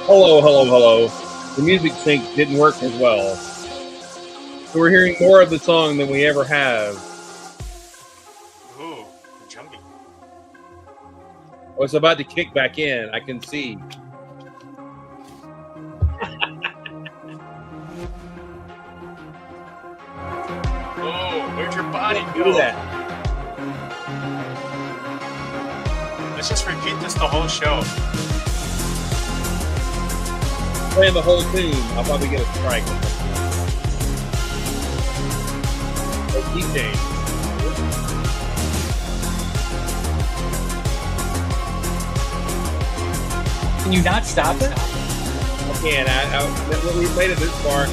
Hello, hello, hello. The music sync didn't work as well. So we're hearing more of the song than we ever have. Ooh, jumping. Oh, it's about to kick back in. I can see. Whoa, where'd your body Do go? that. Let's just repeat this the whole show. Playing the whole tune. I'll probably get a strike. Oh, key change. Can you not stop it? I can't. We've made it this far.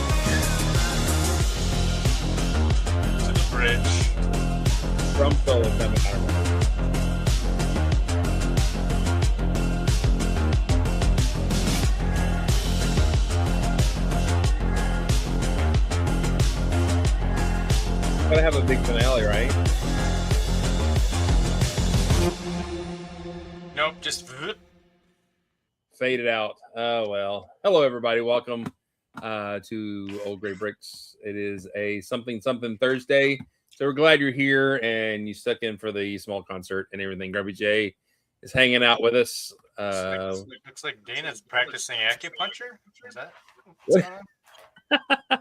To the bridge. Drum solo coming. I don't know. Gotta have a big finale, right? Nope, just Fade it out. Oh well. Hello everybody. Welcome to Old Gray Bricks. It is a something Thursday. So we're glad you're here and you stuck in for the small concert and everything. Grubby J is hanging out with us. looks like Dana's practicing acupuncture. Is that what's going on?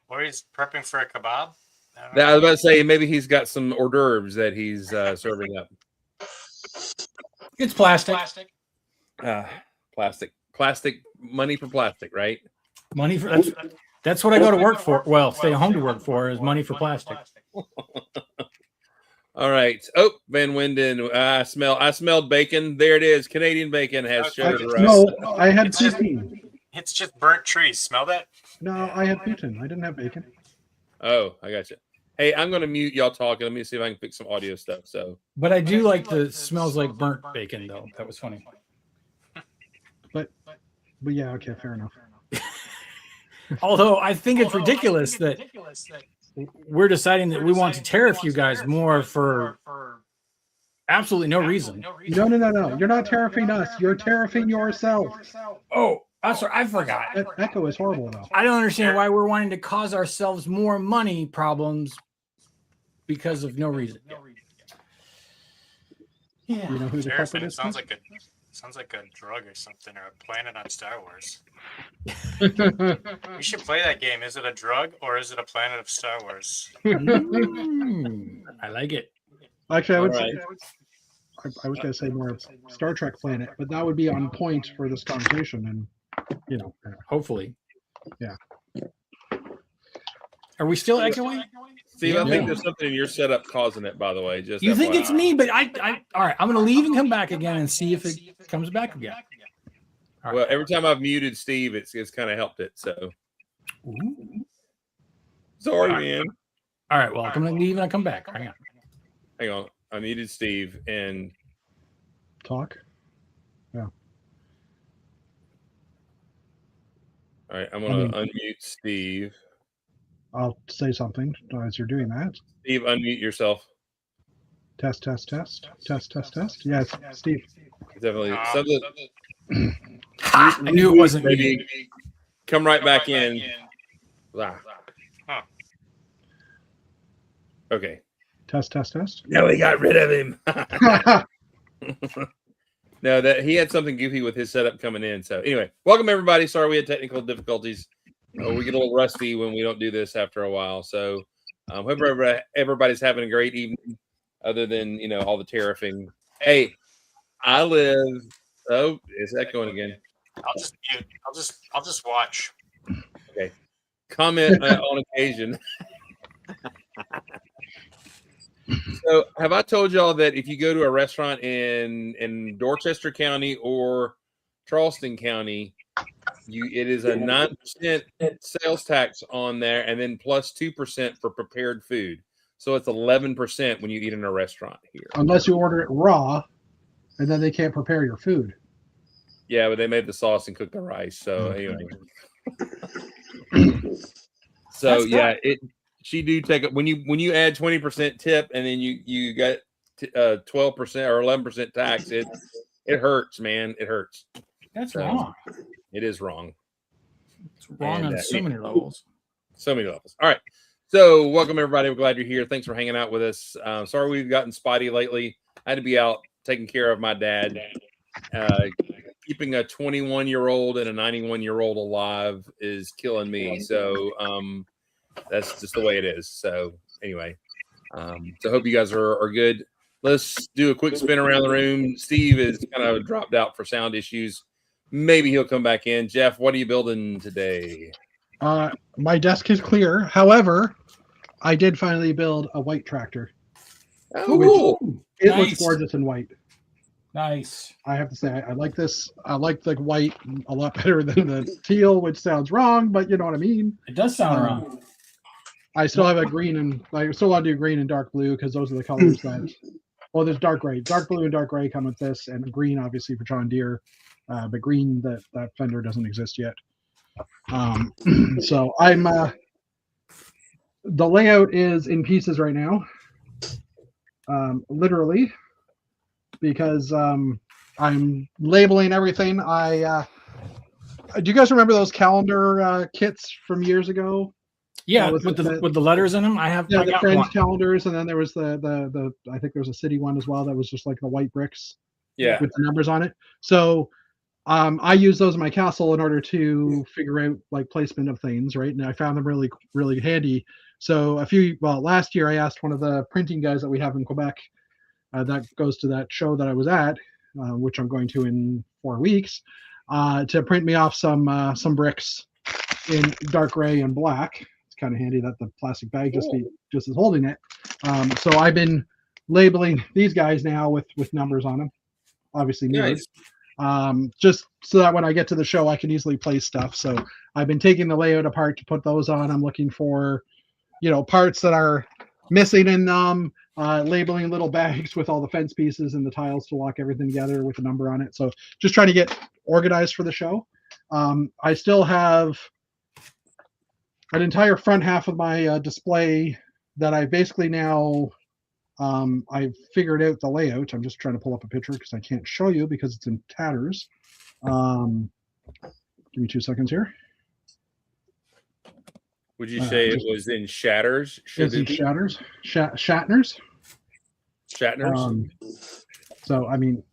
Or he's prepping for a kebab. I was about to say maybe he's got some hors d'oeuvres that he's serving up. It's plastic. Plastic money for plastic, right? Money for that's what I go to work for. Well, stay home to work for is money for plastic. All right. Oh, Van Winden. I smelled bacon. There it is. Canadian bacon has showed us. No, I had poutine. It's just burnt trees. Smell that? No, I had poutine. I didn't have bacon. Oh, I got you. Hey, I'm going to mute y'all talking. Let me see if I can fix some audio stuff. But I do like the smells like burnt bacon, though. That was funny. But yeah, okay, fair enough. Although I think it's ridiculous that we're deciding that we want to tariff you guys more for absolutely no reason. No. You're not tariffing us. You're tariffing yourself. Oh, I'm sorry. I forgot. That echo is horrible, though. I don't understand why we're wanting to cause ourselves more money problems because of no reason. Yeah. You know who the culprit It is? sounds like a drug or something, or a planet on Star Wars. We should play that game. Is it a drug or is it a planet of Star Wars? I like it. Actually, I All was going to say more of Star Trek planet, but that would be on point for this conversation, and Hopefully. Yeah. Are we still echoing? Steve, I think there's something in your setup causing it, by the way. Just You think FYI. it's me, but I all right, I'm going to leave and come back again and see if it comes back again. All Well, right. every time I've muted Steve, it's kind of helped it. So Ooh. sorry, man. All right, well, I'm going to leave and I come back. Hang on. I muted Steve and talk. Yeah. all right, I'm going to unmute Steve. I'll say something as you're doing that. Steve, unmute yourself. Test. Yes, Steve. Definitely. I knew it wasn't me. Maybe come right back in. Ah. Huh. Okay. Test. No, we got rid of him. No, that he had something goofy with his setup coming in. So anyway, welcome everybody. Sorry we had technical difficulties. We get a little rusty when we don't do this after a while. So hope everybody's having a great evening, other than all the tariffing. Hey, I live. Oh, is that going again? I'll just mute. I'll just watch. Okay. Comment on occasion. So, have I told y'all that if you go to a restaurant in Dorchester County or Charleston County, it is a 9% sales tax on there, and then plus 2% for prepared food. So it's 11% when you eat in a restaurant here. Unless you order it raw, and then they can't prepare your food. Yeah, but they made the sauce and cooked the rice. So anyway. So yeah, she do take it when you add 20% tip, and then you got 12% or 11% tax, it hurts, man. It hurts. That's So, wrong. It is wrong. It's wrong And, on so many levels. So many levels. All right. So welcome everybody. We're glad you're here. Thanks for hanging out with us. Sorry we've gotten spotty lately. I had to be out taking care of my dad. Keeping a 21-year-old and a 91-year-old alive is killing me. So that's just the way it is. So anyway, so hope you guys are good. Let's do a quick spin around the room. Steve is kind of dropped out for sound issues. Maybe he'll come back in. Jeff, what are you building today? My desk is clear. However, I did finally build a white tractor. Oh, cool. It Nice. looks gorgeous in white. Nice. I have to say, I like this. I like the white a lot better than the teal, which sounds wrong, but you know what I mean. It does sound wrong. I still have a green and I still want to do green and dark blue because those are the colors that. Well, there's dark gray, dark blue and dark gray come with this, and green obviously for John Deere, but green that fender doesn't exist yet. So I'm the layout is in pieces right now, literally, because I'm labeling everything. Do you guys remember those calendar kits from years ago? Yeah, with the letters in them. I the got Friends one. calendars, and then there was the I think there was a city one as well that was just like the white bricks, Yeah, with the numbers on it. So I use those in my castle in order to figure out like placement of things, right? And I found them really, really handy. So last year I asked one of the printing guys that we have in Quebec, that goes to that show that I was at, which I'm going to in 4 weeks, to print me off some bricks in dark gray and black. It's kind of handy that the plastic bag just is holding it. So I've been labeling these guys now with numbers on them, obviously mirrored. nice. Just so that when I get to the show, I can easily place stuff. So I've been taking the layout apart to put those on. I'm looking for, parts that are missing in them, labeling little bags with all the fence pieces and the tiles to lock everything together with a number on it. So just trying to get organized for the show. I still have an entire front half of my display that I basically now I've figured out the layout. I'm just trying to pull up a picture because I can't show you because it's in tatters. Give me 2 seconds here. Would you say it was in shatters? It's in shatters. Shatners. Shatners. So I mean,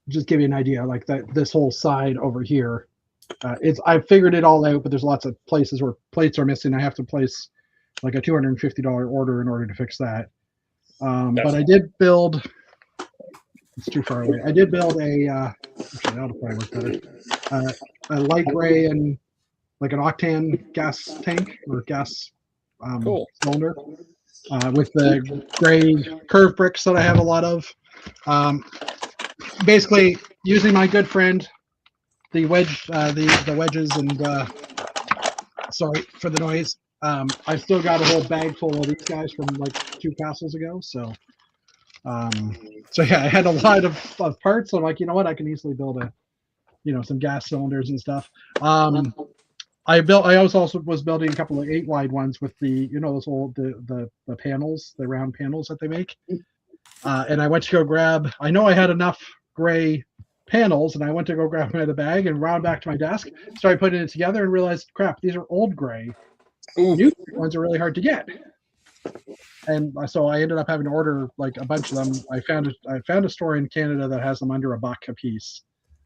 just give you an idea, like that. This whole side over here, I've figured it all out, but there's lots of places where plates are missing. I have to place like a $250 order in order to fix that. But I did build. It's too far away. I did build a. Actually, that'll probably work better. A light gray and like an octane gas tank or gas cylinder with the gray curved bricks that I have a lot of. Basically, using my good friend, the wedges and sorry for the noise. I've still got a whole bag full of these guys from like 2 castles ago. So yeah, I had a lot of parts. So I'm like, you know what, I can easily build some gas cylinders and stuff. I also was building a couple of 8 wide ones with the, those old, the panels, the round panels that they make. And I went to go grab, I know I had enough gray panels and I went to go grab them out of the bag and round back to my desk, started putting it together and realized, crap, these are old gray. New ones are really hard to get. And so I ended up having to order like a bunch of them. I found a store in Canada that has them under $1 a piece.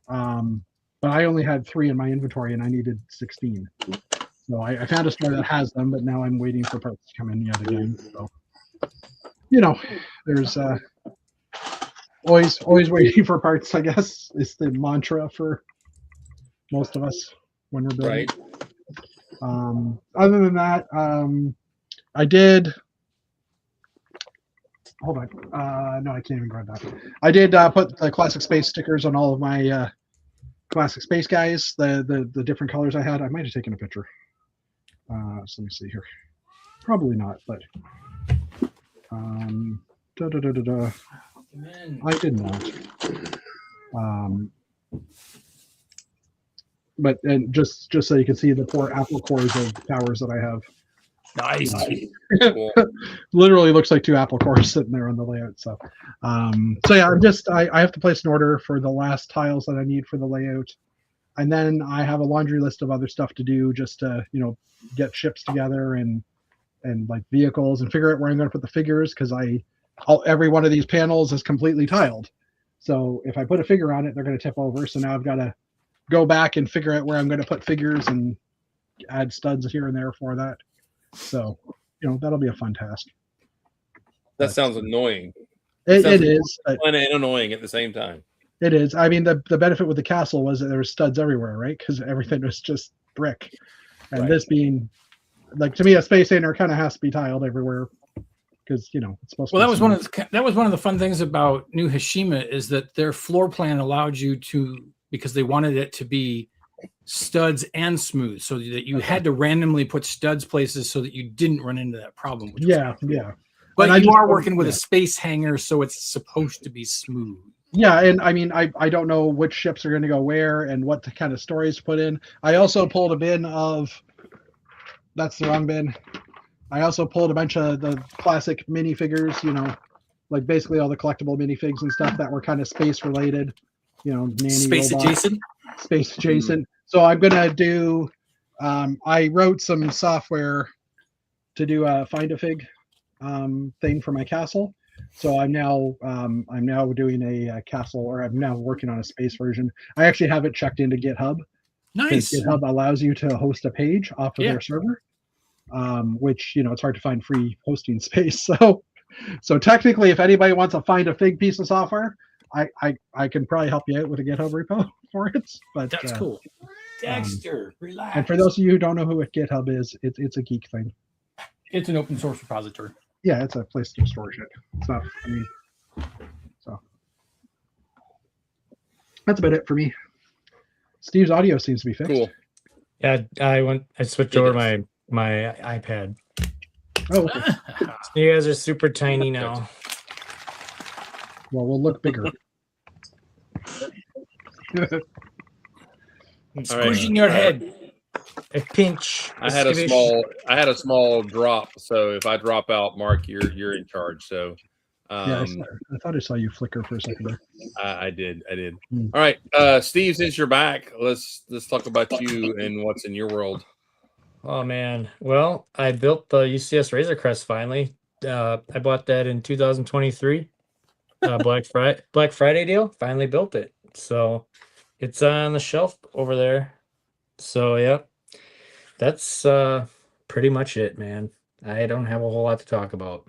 But I only had 3 in my inventory and I needed 16. So I found a store that has them, but now I'm waiting for parts to come in yet again. So, there's always waiting for parts, I guess, is the mantra for most of us when we're building. Right. Other than that, I did. Hold on. No, I can't even grab that. I did put the classic space stickers on all of my classic space guys, the different colors I had. I might have taken a picture. So let me see here. Probably not, but I did not. But and just so you can see the 4 apple cores of towers that I have. Nice. Cool. Literally looks like two apple cores sitting there on the layout. So, so yeah, I have to place an order for the last tiles that I need for the layout, and then I have a laundry list of other stuff to do, just to get ships together and like vehicles, and figure out where I'm going to put the figures, because every one of these panels is completely tiled. So if I put a figure on it, they're going to tip over. So now I've got to go back and figure out where I'm going to put figures and add studs here and there for that. So, that'll be a fun task. That sounds annoying. It is fun and annoying at the same time. It is. I mean, the benefit with the castle was that there were studs everywhere, right? Because everything was just brick. And this being, like, to me, a space inner kind of has to be tiled everywhere, because it's supposed to. Well, that was one of the fun things about New Hashima, is that their floor plan allowed you to, because they wanted it to be studs and smooth, so that you had to randomly put studs places so that you didn't run into that problem. Yeah. But you are working with a space hanger, so it's supposed to be smooth. Yeah, and I mean, I don't know which ships are going to go where and what kind of stories to put in. I also pulled a bin of. That's the wrong bin. I also pulled a bunch of the classic minifigures, like basically all the collectible minifigs and stuff that were kind of space related. Nanny Space robots, adjacent. Space adjacent. So I'm gonna do. I wrote some software to do a find a fig thing for my castle. So I'm now doing a castle, or I'm now working on a space version. I actually have it checked into GitHub. Nice. GitHub allows you to host a page off of their server, which it's hard to find free hosting space. So technically, if anybody wants to find a fig piece of software, I can probably help you out with a GitHub repo for it. But that's cool. Dexter, relax. And for those of you who don't know who GitHub is, it's a geek thing. It's an open source repository. Yeah, it's a place to store shit. It's not. So that's about it for me. Steve's audio seems to be fixed. Cool. Yeah, I switched over my iPad. Oh, okay. So you guys are super tiny now. Well, we'll look bigger. Squishing your head. A pinch. I had a small drop. So if I drop out, Mark, you're in charge. So Yeah, I thought I saw you flicker for a second there. I did. All right, Steve, since you're back, let's talk about you and what's in your world. Oh man, well, I built the UCS Razor Crest finally. I bought that in 2023. Black Friday deal. Finally built it, so it's on the shelf over there. So yeah, that's pretty much it, man. I don't have a whole lot to talk about.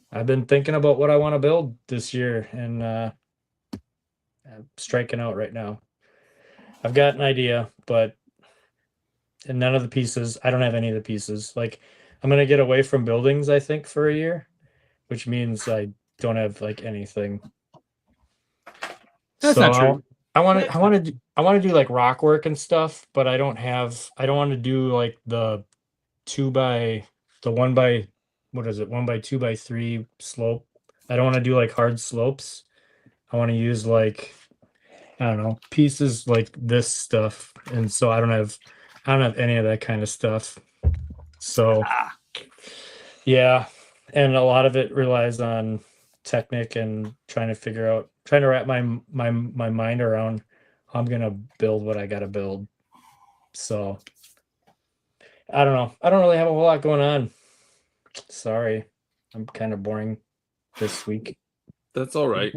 I've been thinking about what I want to build this year, and I'm striking out right now. I've got an idea, but none of the pieces. I don't have any of the pieces. Like, I'm gonna get away from buildings, I think, for a year, which means I don't have like anything. That's not true. I want to do like rock work and stuff, but I don't want to do like the 1 by 2 by 3 slope. I don't want to do like hard slopes. I want to use like, I don't know, pieces like this stuff. And so I don't have any of that kind of stuff. So yeah. And a lot of it relies on technique and trying to wrap my mind around how I'm gonna build what I gotta build. So I don't know. I don't really have a whole lot going on. Sorry, I'm kind of boring this week. That's all right.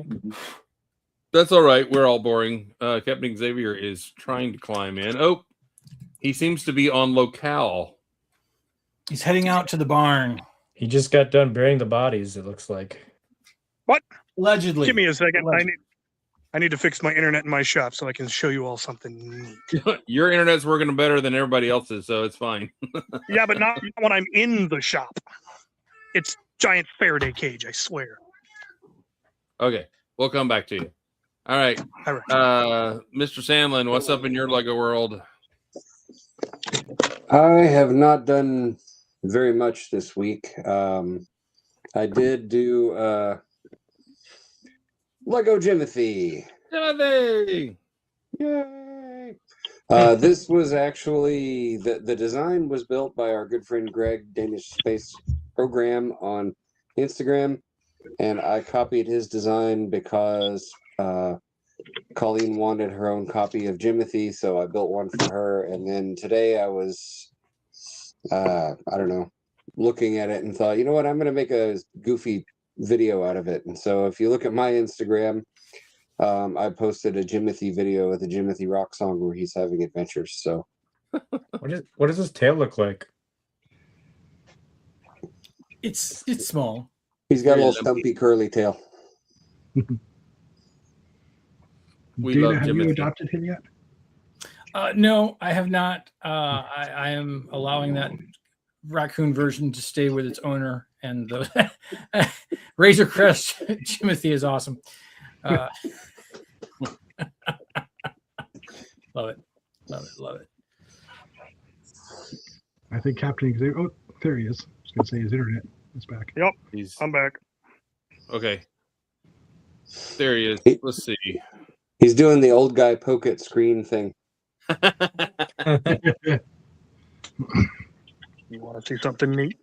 That's all right. We're all boring. Captain Xavier is trying to climb in. Oh, he seems to be on locale. He's heading out to the barn. He just got done burying the bodies, it looks like. What? Allegedly. Give me a second. I need to fix my internet in my shop so I can show you all something neat. Your internet's working better than everybody else's, so it's fine. Yeah, but not when I'm in the shop. It's giant Faraday cage, I swear. Okay, we'll come back to you. All right. All right. Mr. Sandlin, what's up in your Lego world? I have not done very much this week. I did do Lego Jimothy. Timothy! Yay! This was actually the design was built by our good friend Greg, Danish Space Program on Instagram, and I copied his design because Colleen wanted her own copy of Jimothy, so I built one for her. And then today I was, I don't know, looking at it and thought, you know what, I'm going to make a goofy video out of it. And so if you look at my Instagram, I posted a Jimothy video with a Jimothy rock song where he's having adventures. So what does his tail look like? It's small. he's got a little stumpy curly tail. We Dana, love have you Jimothy. adopted him yet? No, I have not. I am allowing that raccoon version to stay with its owner, and the Razor Crest Jimothy is awesome. Love it. I think Captain Xavier. Oh, there he is. I was going to say his internet is back. Yep, He's I'm back. okay. There he is. Let's see. He's doing the old guy poke at screen thing. You want to see something neat?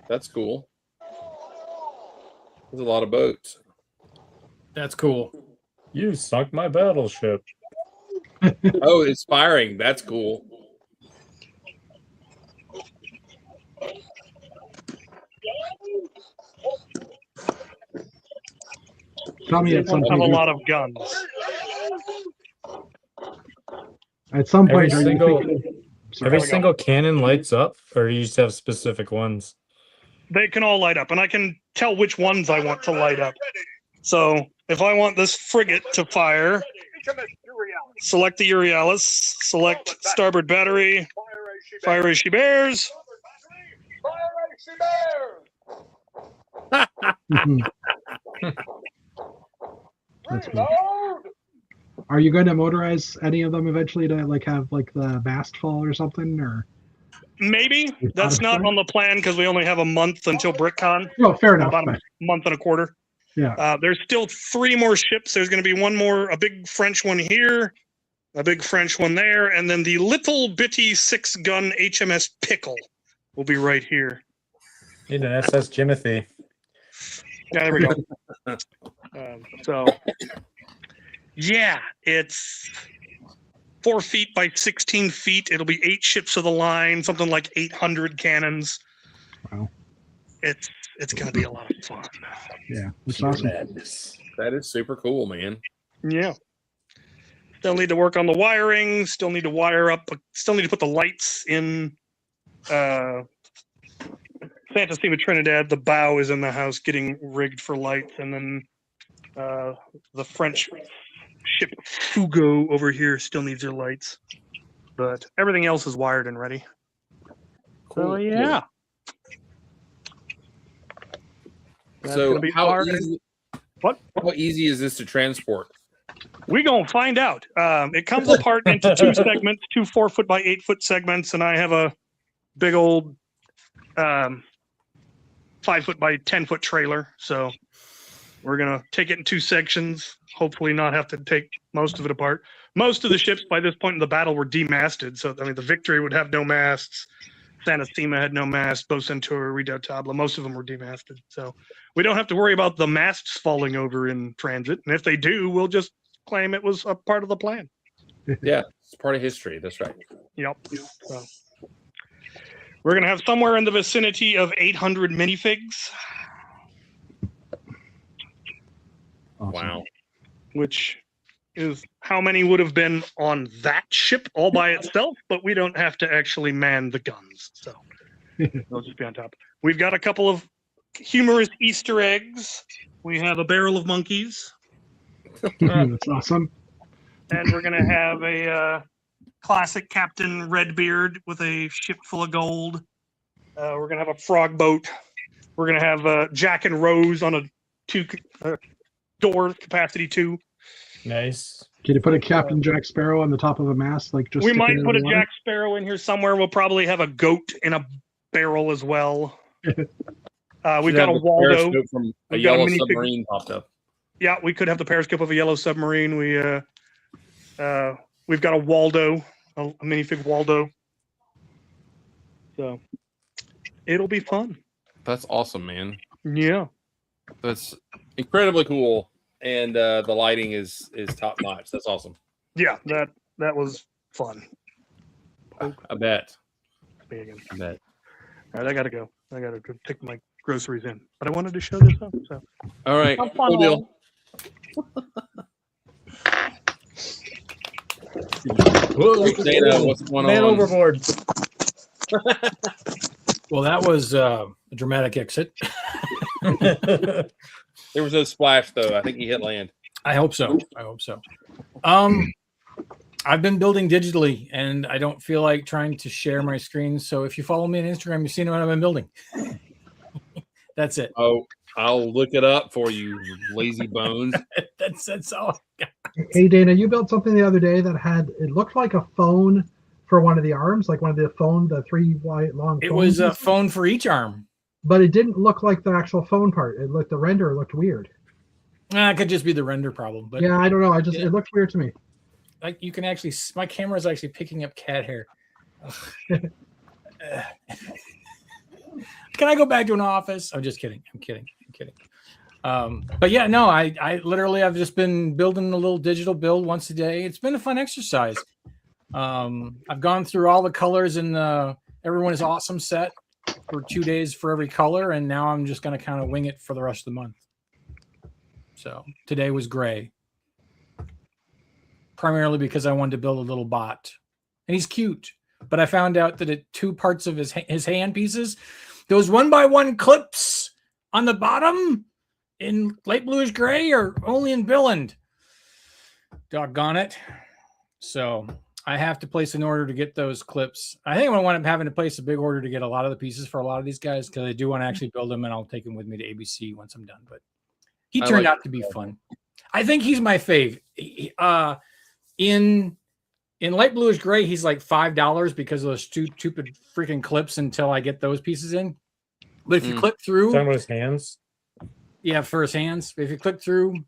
That's cool. There's a lot of boats. That's cool. You sunk my battleship. Oh, it's firing. That's cool. Tell me They at some don't have a point. lot of guns. At some point, Every are you single- thinking? Sorry. Every we go. single cannon lights up, or you just have specific ones? They can all light up, and I can tell which ones I want to light up. So if I want this frigate to fire, select the Euryalus, select starboard battery, fire as she bears. Mhm. That's cool. Are you going to motorize any of them eventually to like have like the mast fall or something? Or Maybe that's not on the plan because we only have a month until BrickCon, no, fair enough. about But, a month and a quarter. yeah, There's still 3 more ships. There's going to be one more, a big French one here, a big French one there, and then the little bitty 6-gun HMS Pickle will be right here. Need an SS Jimothy. Yeah, there we go. So, yeah, it's 4 feet by 16 feet. It'll be 8 ships of the line, something like 800 cannons. Wow. It's going to be a lot of fun. yeah, it's awesome. That is super cool, man. Yeah. Still need to work on the wiring. Still need to wire up. Still need to put the lights in. Santa Cima Trinidad. The bow is in the house, getting rigged for lights, and then the French ship Fugo over here still needs their lights. But everything else is wired and ready. So yeah. That's So gonna be how hard. easy? What? How easy is this to transport? We're gonna find out. It comes apart into 2 segments, 2 4-foot by 8-foot segments, and I have a big old 5-foot by 10-foot trailer. So we're gonna take it in 2 sections. Hopefully, not have to take most of it apart. Most of the ships by this point in the battle were demasted. So I mean, the Victory would have no masts. Santa Cima had no mast. Bocentura, Redoutable, most of them were demasted. So we don't have to worry about the masts falling over in transit. And if they do, we'll just claim it was a part of the plan. Yeah, it's part of history. That's right. Yep. So we're going to have somewhere in the vicinity of 800 minifigs, Awesome. Wow. which is how many would have been on that ship all by itself, but we don't have to actually man the guns. So they'll just be on top. We've got a couple of humorous Easter eggs. We have a barrel of monkeys, That's awesome. and we're going to have a classic Captain Redbeard with a ship full of gold. We're going to have a frog boat. We're going to have Jack and Rose on a 2-door capacity 2. Nice. Can you put a Captain Jack Sparrow on the top of a mast? Like just We stick it might in put the a water? Jack Sparrow in here somewhere. We'll probably have a goat in a barrel as well. We've Should got have a Waldo. periscope from a We've got a yellow minifig. submarine popped up. Yeah, we could have the periscope of a yellow submarine. We've got a Waldo, a minifig Waldo. So it'll be fun. That's awesome, man. Yeah. That's incredibly cool, and the lighting is top notch. That's awesome. Yeah, that was fun. I bet. Me again. I bet. All right, I gotta go. I gotta go take my groceries in. But I wanted to show this up. So All right. Have fun, Cool deal. Whoa, Dana, what's going man on? overboard. Well, that was a dramatic exit. There was no splash though. I think he hit land. I hope so. I hope so. I've been building digitally, and I don't feel like trying to share my screen. So if you follow me on Instagram, you've seen what I've been building. That's it. Oh, I'll look it up for you, lazy bones. That's all. Hey Dana, you built something the other day that it looked like a phone for one of the arms, like one of the 3 wide long. It was a phone for each arm. but it didn't look like the actual phone part. The render looked weird. It could just be the render problem, but Yeah, I don't know. It looked weird to me. like you can actually, my camera is actually picking up cat hair. Can I go back to an office? I'm just kidding. I'm kidding. But yeah, no, I literally, I've just been building a little digital build once a day. It's been a fun exercise. I've gone through all the colors in the Everyone is Awesome set for 2 days for every color. And now I'm just going to kind of wing it for the rest of the month. So today was gray. Primarily because I wanted to build a little bot. And he's cute. But I found out that at 2 parts of his hand pieces, those 1x1 clips on the bottom in light bluish gray are only in Billand. Doggone it. So I have to place an order to get those clips. I think I'm going to wind up having to place a big order to get a lot of the pieces for a lot of these guys because I do want to actually build them, and I'll take them with me to ABC once I'm done. But he turned out to be fun. I think he's my fave. In light bluish gray, he's like $5 because of those stupid freaking clips until I get those pieces in. But if you click through, Talking about his hands. yeah, for his hands. If you click through,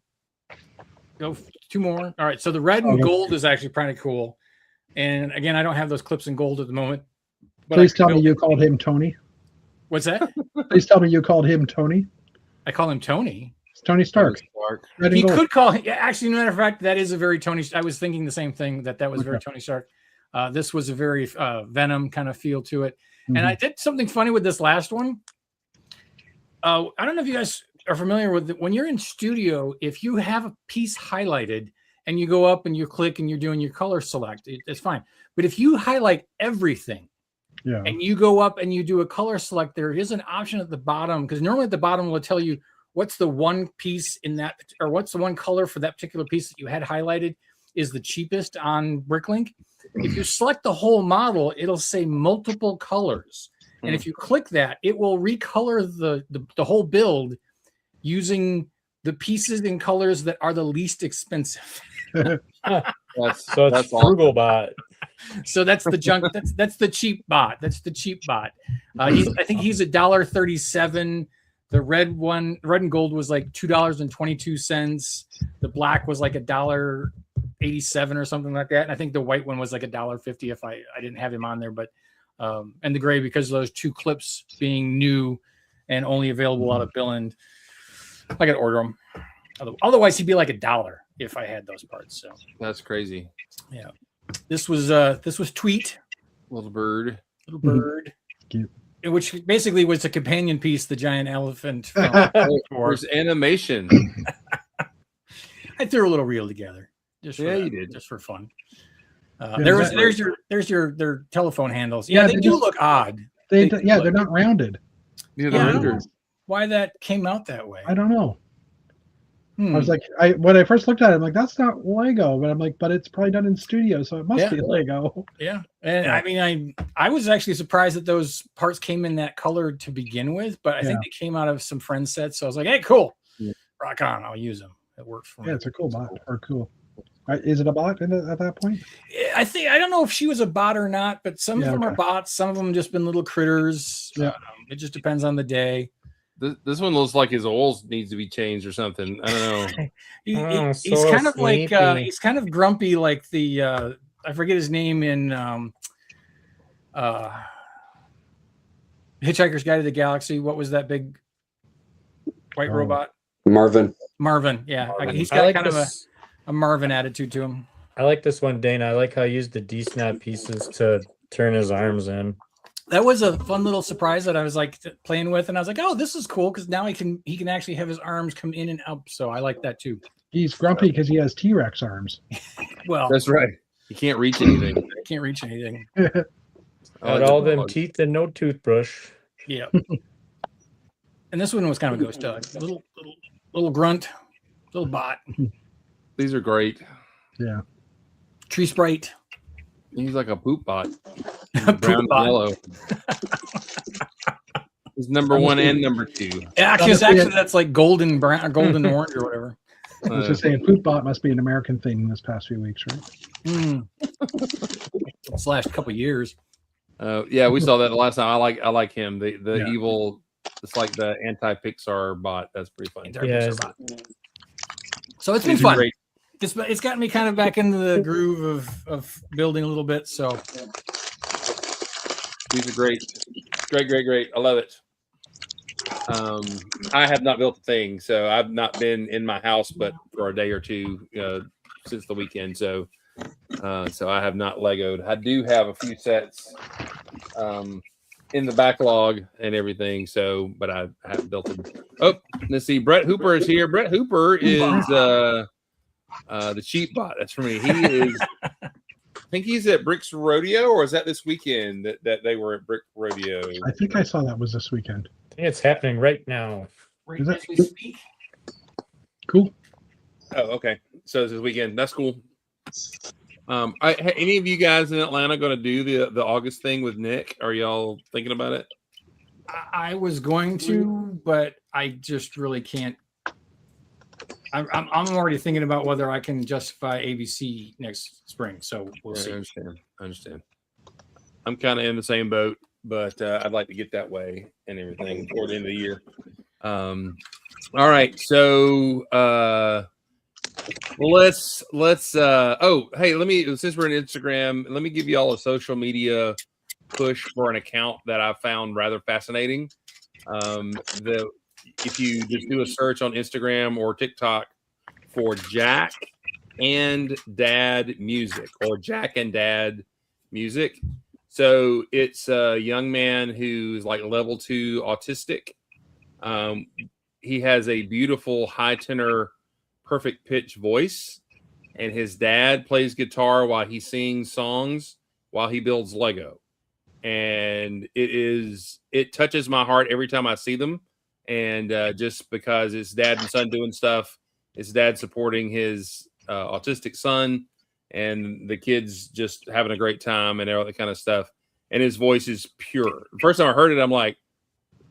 go 2 more. All right, so the red and gold is actually pretty cool. And again, I don't have those clips in gold at the moment. But Please tell me you called him Tony. What's that? Please tell me you called him Tony. I call him Tony. It's Tony Stark. Red and He gold. could call him. Yeah, actually, matter of fact, that is a very Tony. I was thinking the same thing, that was very Tony Stark. This was a very Venom kind of feel to it. And I did something funny with this last one. I don't know if you guys are familiar with it. When you're in studio, if you have a piece highlighted and you go up and you click and you're doing your color select, it's fine. But if you highlight everything and you go up and you do a color select, there is an option at the bottom, because normally at the bottom will tell you what's the one piece in that, or what's the one color for that particular piece that you had highlighted is the cheapest on Bricklink. If you select the whole model, it'll say multiple colors. And if you click that, it will recolor the whole build using the pieces in colors that are the least expensive. That's frugal bot. So that's the junk. That's the cheap bot. That's the cheap bot. I think he's $1.37. The red and gold was like $2.22. The black was like $1.87 or something like that. And I think the white one was like $1.50 if I didn't have him on there. But and the gray, because of those 2 clips being new and only available out of Billand, I got to order them. Otherwise, he'd be like $1 if I had those parts. So That's crazy. yeah, this was Tweet, Little bird. Cute. which basically was a companion piece, the giant elephant. From There's animation. I threw a little reel together. Just for Yeah, that, you did. just for fun. Yeah, There's your telephone handles. Yeah, they do look odd. They're not rounded. Yeah, Yeah, I don't rendered. know why that came out that way. I don't know. Hmm. I was like, when I first looked at it, I'm like, that's not Lego. But I'm like, but it's probably done in studio, so it must be Lego. Yeah, and I mean, I was actually surprised that those parts came in that color to begin with, but I think they came out of some friend sets. So I was like, hey, cool, rock on, I'll use them. It works for me. Yeah, it's a cool bot. Or cool. Is it a bot at that point? I don't know if she was a bot or not, but some of them are bots. Some of them just been little critters. Yeah. It just depends on the day. This one looks like his oils needs to be changed or something. I don't know. He's so kind of like sleepy. he's kind of grumpy, like the I forget his name in Hitchhiker's Guide to the Galaxy. What was that big white robot? Marvin. Marvin. Yeah, Marvin. he's I got like kind of this. a Marvin attitude to him. I like this one, Dana. I like how you used the D-snap pieces to turn his arms in. That was a fun little surprise that I was like playing with, and I was like, "Oh, this is cool," because now he can actually have his arms come in and out. So I like that too. He's grumpy because he has T-Rex arms. Well, That's right. You can't reach anything. I can't reach anything. I Got like all that them dog. teeth and no toothbrush. Yeah. And this one was kind of a ghost dog, little grunt, little bot, These are great. Yeah. tree sprite. He's like a poop bot. Poop Brown and bot. yellow. He's number 1 and number 2. Actually, that's like golden brown, or golden orange, or whatever. I was just saying, poop bot must be an American thing this past few weeks, right? This last couple years. Yeah, we saw that the last time. I like him. The Yeah. evil. It's like the anti-Pixar bot. That's pretty funny. Yeah. So it's been These are fun. great. It's gotten me kind of back into the groove of building a little bit. So These are great. Great. I love it. I have not built a thing, so I've not been in my house but for a day or two since the weekend. So I have not Legoed. I do have a few sets in the backlog and everything. So, but I haven't built them. Oh, let's see. Brett Hooper is here. Brett Hooper is the cheap bot. That's for me. He is. I think he's at Brick's Rodeo, or is that this weekend that they were at Brick Rodeo? I think I saw that was this weekend. I think it's happening right now. right Is as that- we speak. Cool. Oh, okay. So it's this weekend. That's cool. Any of you guys in Atlanta going to do the August thing with Nick? Are y'all thinking about it? I was going to, but I just really can't. I'm already thinking about whether I can justify ABC next spring. So we'll Yeah, see. I understand. I'm kind of in the same boat, but I'd like to get that way and everything toward the end of the year. All right, so let's hey, let me, since we're on Instagram, let me give you all a social media push for an account that I found rather fascinating. If you just do a search on Instagram or TikTok for Jack and Dad Music, or Jack and Dad Music. So it's a young man who's like level 2 autistic. He has a beautiful high tenor, perfect pitch voice, and his dad plays guitar while he sings songs while he builds Lego. And it touches my heart every time I see them. And just because it's dad and son doing stuff, it's dad supporting his autistic son, and the kids just having a great time and all that kind of stuff. And his voice is pure. The first time I heard it, I'm like,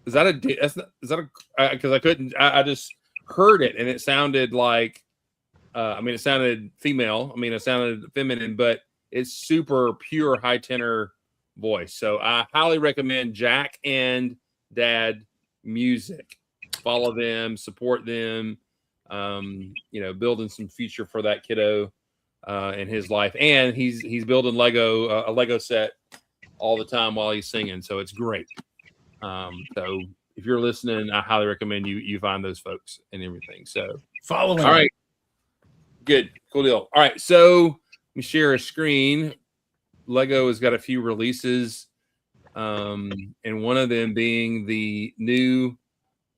is that because I couldn't, I just heard it and it sounded like, it sounded female. It sounded feminine, but it's super pure high tenor voice. So I highly recommend Jack and Dad Music. Follow them, support them, building some future for that kiddo in his life. And he's building a Lego set all the time while he's singing. So it's great. So if you're listening, I highly recommend you find those folks and everything. So Follow him. all right. Good. Cool deal. All right. So let me share a screen. Lego has got a few releases. And one of them being the new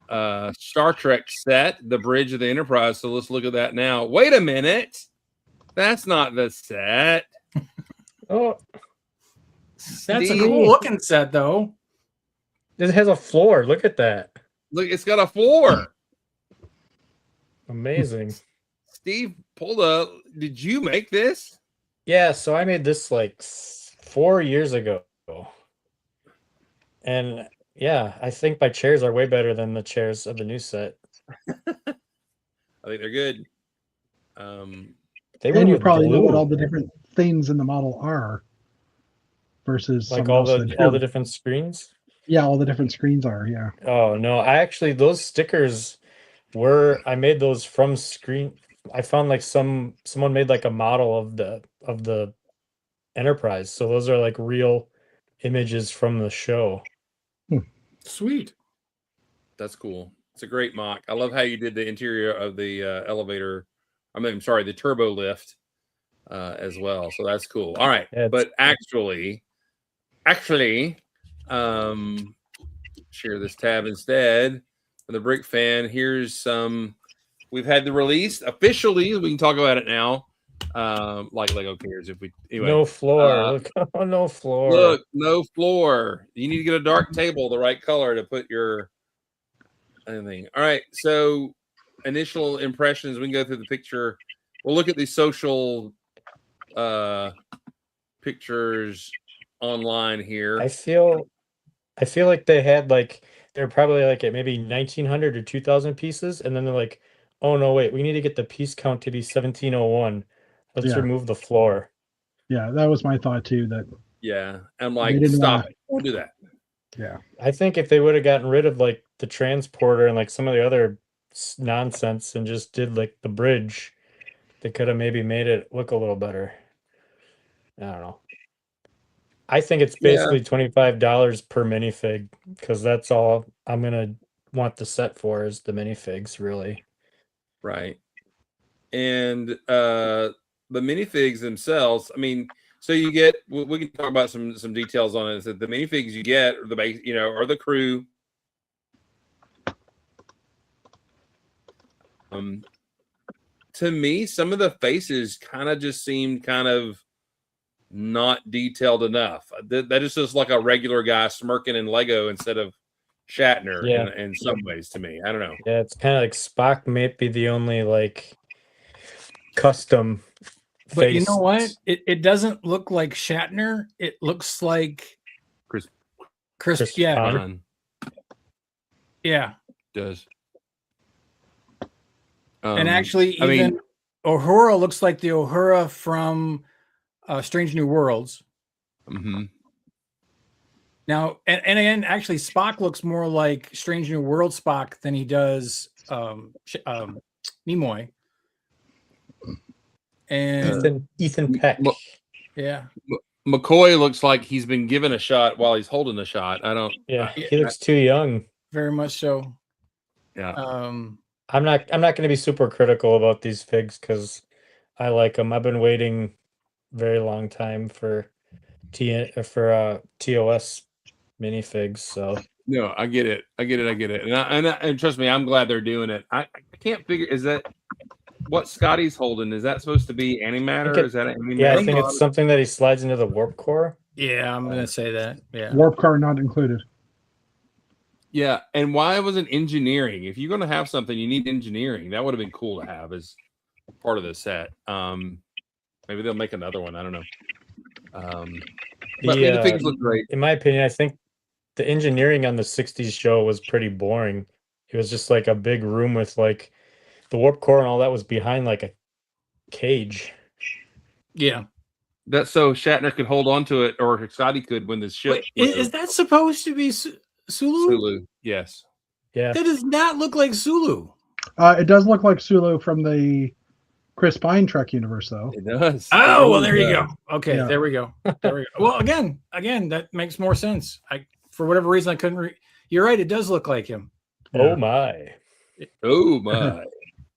Star Trek set, the Bridge of the Enterprise. So let's look at that now. Wait a minute. That's not the set. Oh, That's a Steve, cool looking set, though. it has a floor. Look at that. Look, it's got a floor. Amazing. Steve, pulled up. Did you make this? Yeah, so I made this like 4 years ago. And yeah, I think my chairs are way better than the chairs of the new set. I think they're good. They were And you with probably know what blue, all the different things in the model are versus like someone all else the that all the different screens. Yeah, all the different screens are. Yeah. Oh no, I actually those stickers I made those from screen. I found like someone made like a model of the Enterprise. So those are like real images from the show. Sweet. That's cool. It's a great mock. I love how you did the interior of the elevator. I'm sorry, the turbo lift as well. So that's cool. All right, Yeah, but actually, share this tab instead. For the Brick fan, here's some. We've had the release officially. We can talk about it now. Like Lego cares if we anyway. no floor. Look, oh, no floor. Look, no floor. You need to get a dark table, the right color to put your anything. All right. So initial impressions. We can go through the picture. We'll look at the social pictures online here. I feel like they had like they're probably like at maybe 1900 or 2000 pieces, and then they're like, oh no, wait, we need to get the piece count to be 1701. Let's Yeah. remove the floor. Yeah, that was my thought too. That Yeah. I'm They like, didn't stop wanna- it. Don't do that. yeah, I think if they would have gotten rid of like the transporter and like some of the other nonsense and just did like the bridge, they could have maybe made it look a little better. I don't know. I think it's Yeah. basically $25 per minifig because that's all I'm gonna want the set for is the minifigs, really. Right. And the minifigs themselves, I mean, so you get we can talk about some details on it. Is that the minifigs you get are the base, are the crew. To me, some of the faces kind of just seemed kind of not detailed enough. That is just like a regular guy smirking in Lego instead of Shatner Yeah. in some ways to me. I don't know. Yeah, it's kind of like Spock may be the only like custom But you face. know what? It doesn't look like Shatner. It looks like Chris yeah, Pine yeah. does. And actually, I mean- even Uhura looks like the Uhura from Strange New Worlds. mhm. Now, and again, actually, Spock looks more like Strange New World Spock than he does Nimoy. And Ethan Peck. Well- yeah, McCoy looks like he's been given a shot while he's holding the shot. I don't. Yeah, he looks too young. very much so. Yeah. I'm not going to be super critical about these figs because I like them. I've been waiting very long time for TOS minifigs. So No, I get it. And trust me, I'm glad they're doing it. I can't figure. Is that what Scotty's holding? Is that supposed to be antimatter? Is that yeah, I think it's something that he slides into the warp core. Yeah, I'm gonna say that. Yeah, warp car not included. Yeah, and why wasn't engineering? If you're going to have something, you need engineering. That would have been cool to have as part of the set. Maybe they'll make another one. I don't know. But the things look great. In my opinion, I think the engineering on the 60s show was pretty boring. It was just like a big room with like the warp core and all that was behind like a cage. yeah. That's so Shatner could hold on to it, or Scotty could when the ship. Wait, is that supposed to be Sulu? Sulu? Yes. Yeah. That does not look like Sulu. It does look like Sulu from the Chris Pine Trek universe, though. It does. Oh, well, there you go. Okay, Yeah. there we go. There we go. Well, again, that makes more sense. For whatever reason, I couldn't. You're right. It does look like him. Oh my. Oh my.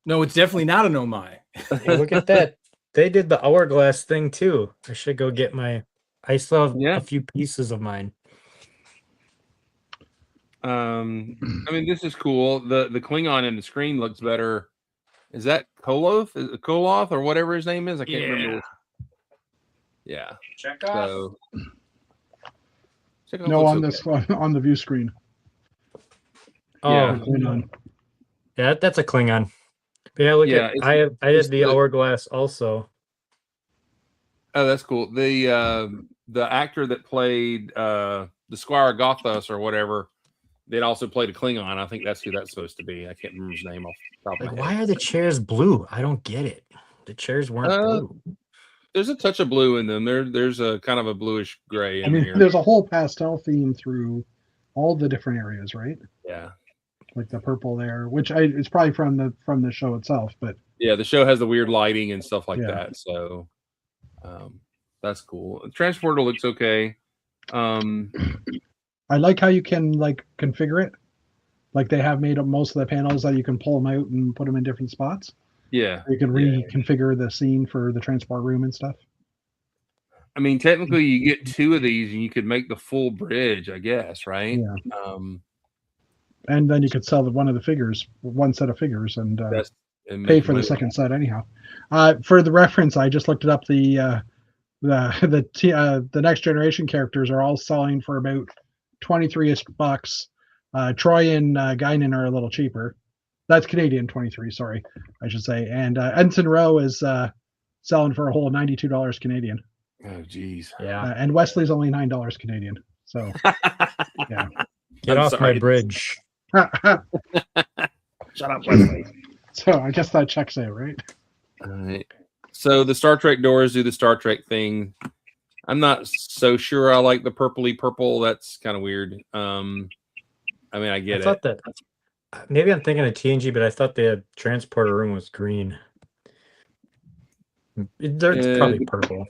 No, it's definitely not an oh my. Hey, look at that. They did the hourglass thing too. I should go get my. I still have a few pieces of mine. I mean, this is cool. The Klingon in the screen looks better. Is that Koloth? Is it Koloth or whatever his name is? I can't remember. Yeah. Check off. So, No, on this one, on the view screen. Oh, Yeah. Klingon. yeah, that's a Klingon. But yeah, look at I did the hourglass also. Oh, that's cool. The actor that played the Squire Gothos or whatever, they also played a Klingon. I think that's who that's supposed to be. I can't remember his name off the top of Like, my why head. are the chairs blue? I don't get it. The chairs weren't blue. There's a touch of blue in them. There's a kind of a bluish gray I in mean, here. there's a whole pastel theme through all the different areas, right? Yeah. Like the purple there, which it's probably from the show itself, but Yeah, the show has the weird lighting and stuff like Yeah. that. So that's cool. The transporter looks okay. I like how you can like configure it. Like they have made up most of the panels that you can pull them out and put them in different spots. Yeah. You can Yeah. reconfigure the scene for the transport room and stuff. I mean, technically, you get 2 of these, and you could make the full bridge, I guess, right? Yeah. And then you could sell one of the figures, one set of figures, and and pay make for the money. second set anyhow. For the reference, I just looked it up. The next generation characters are all selling for about $23 bucks. Troy and Guinan are a little cheaper. That's Canadian 23, sorry, I should say. And Ensign Rowe is selling for a whole $92 Canadian. Oh, geez. Yeah. And Wesley's only $9 Canadian. So, yeah. Get I'm off sorry. my bridge. Shut up, Wesley. So I guess that checks out, right? All right. So the Star Trek doors do the Star Trek thing. I'm not so sure I like the purpley purple. That's kind of weird. I mean, I get I thought it. that maybe I'm thinking of TNG, but I thought the transporter room was green. It's probably purple.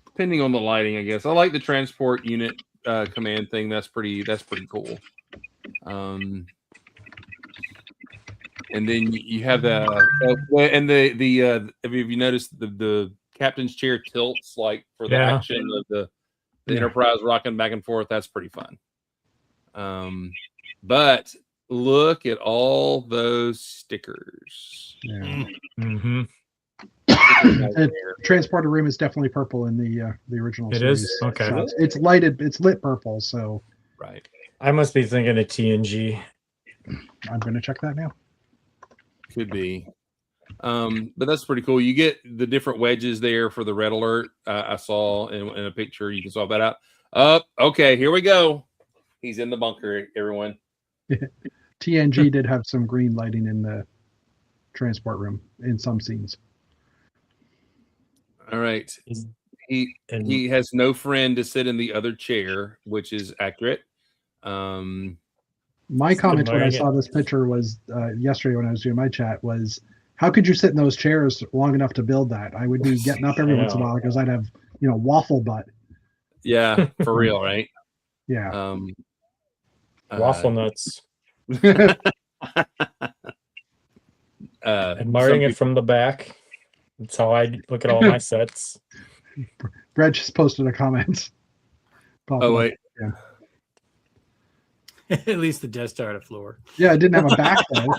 Depending on the lighting, I guess. I like the transport unit command thing. That's pretty cool. And then you have the have you noticed the captain's chair tilts like for the action of the Enterprise rocking back and forth? That's pretty fun. But look at all those stickers. Yeah. Mm-hmm. Transporter room is definitely purple in the original It series. is? Okay. shots. It's lit purple, so Right. I must be thinking of TNG. I'm going to check that now. Could be. But that's pretty cool. You get the different wedges there for the red alert. I saw in a picture. You can swap that out. Okay, here we go. He's in the bunker, everyone. TNG did have some green lighting in the transport room in some scenes. All right. He has no friend to sit in the other chair, which is accurate. My comment when I saw this picture was yesterday when I was doing my chat was, how could you sit in those chairs long enough to build that? I would be getting up every once in a while because I'd have, waffle butt. Yeah, for real, right? Yeah. Waffle nuts. Admiring it from the back. That's how I look at all my sets. Brett just posted a comment. Oh, wait. Yeah. At least the Death Star had a floor. Yeah, it didn't have a back though.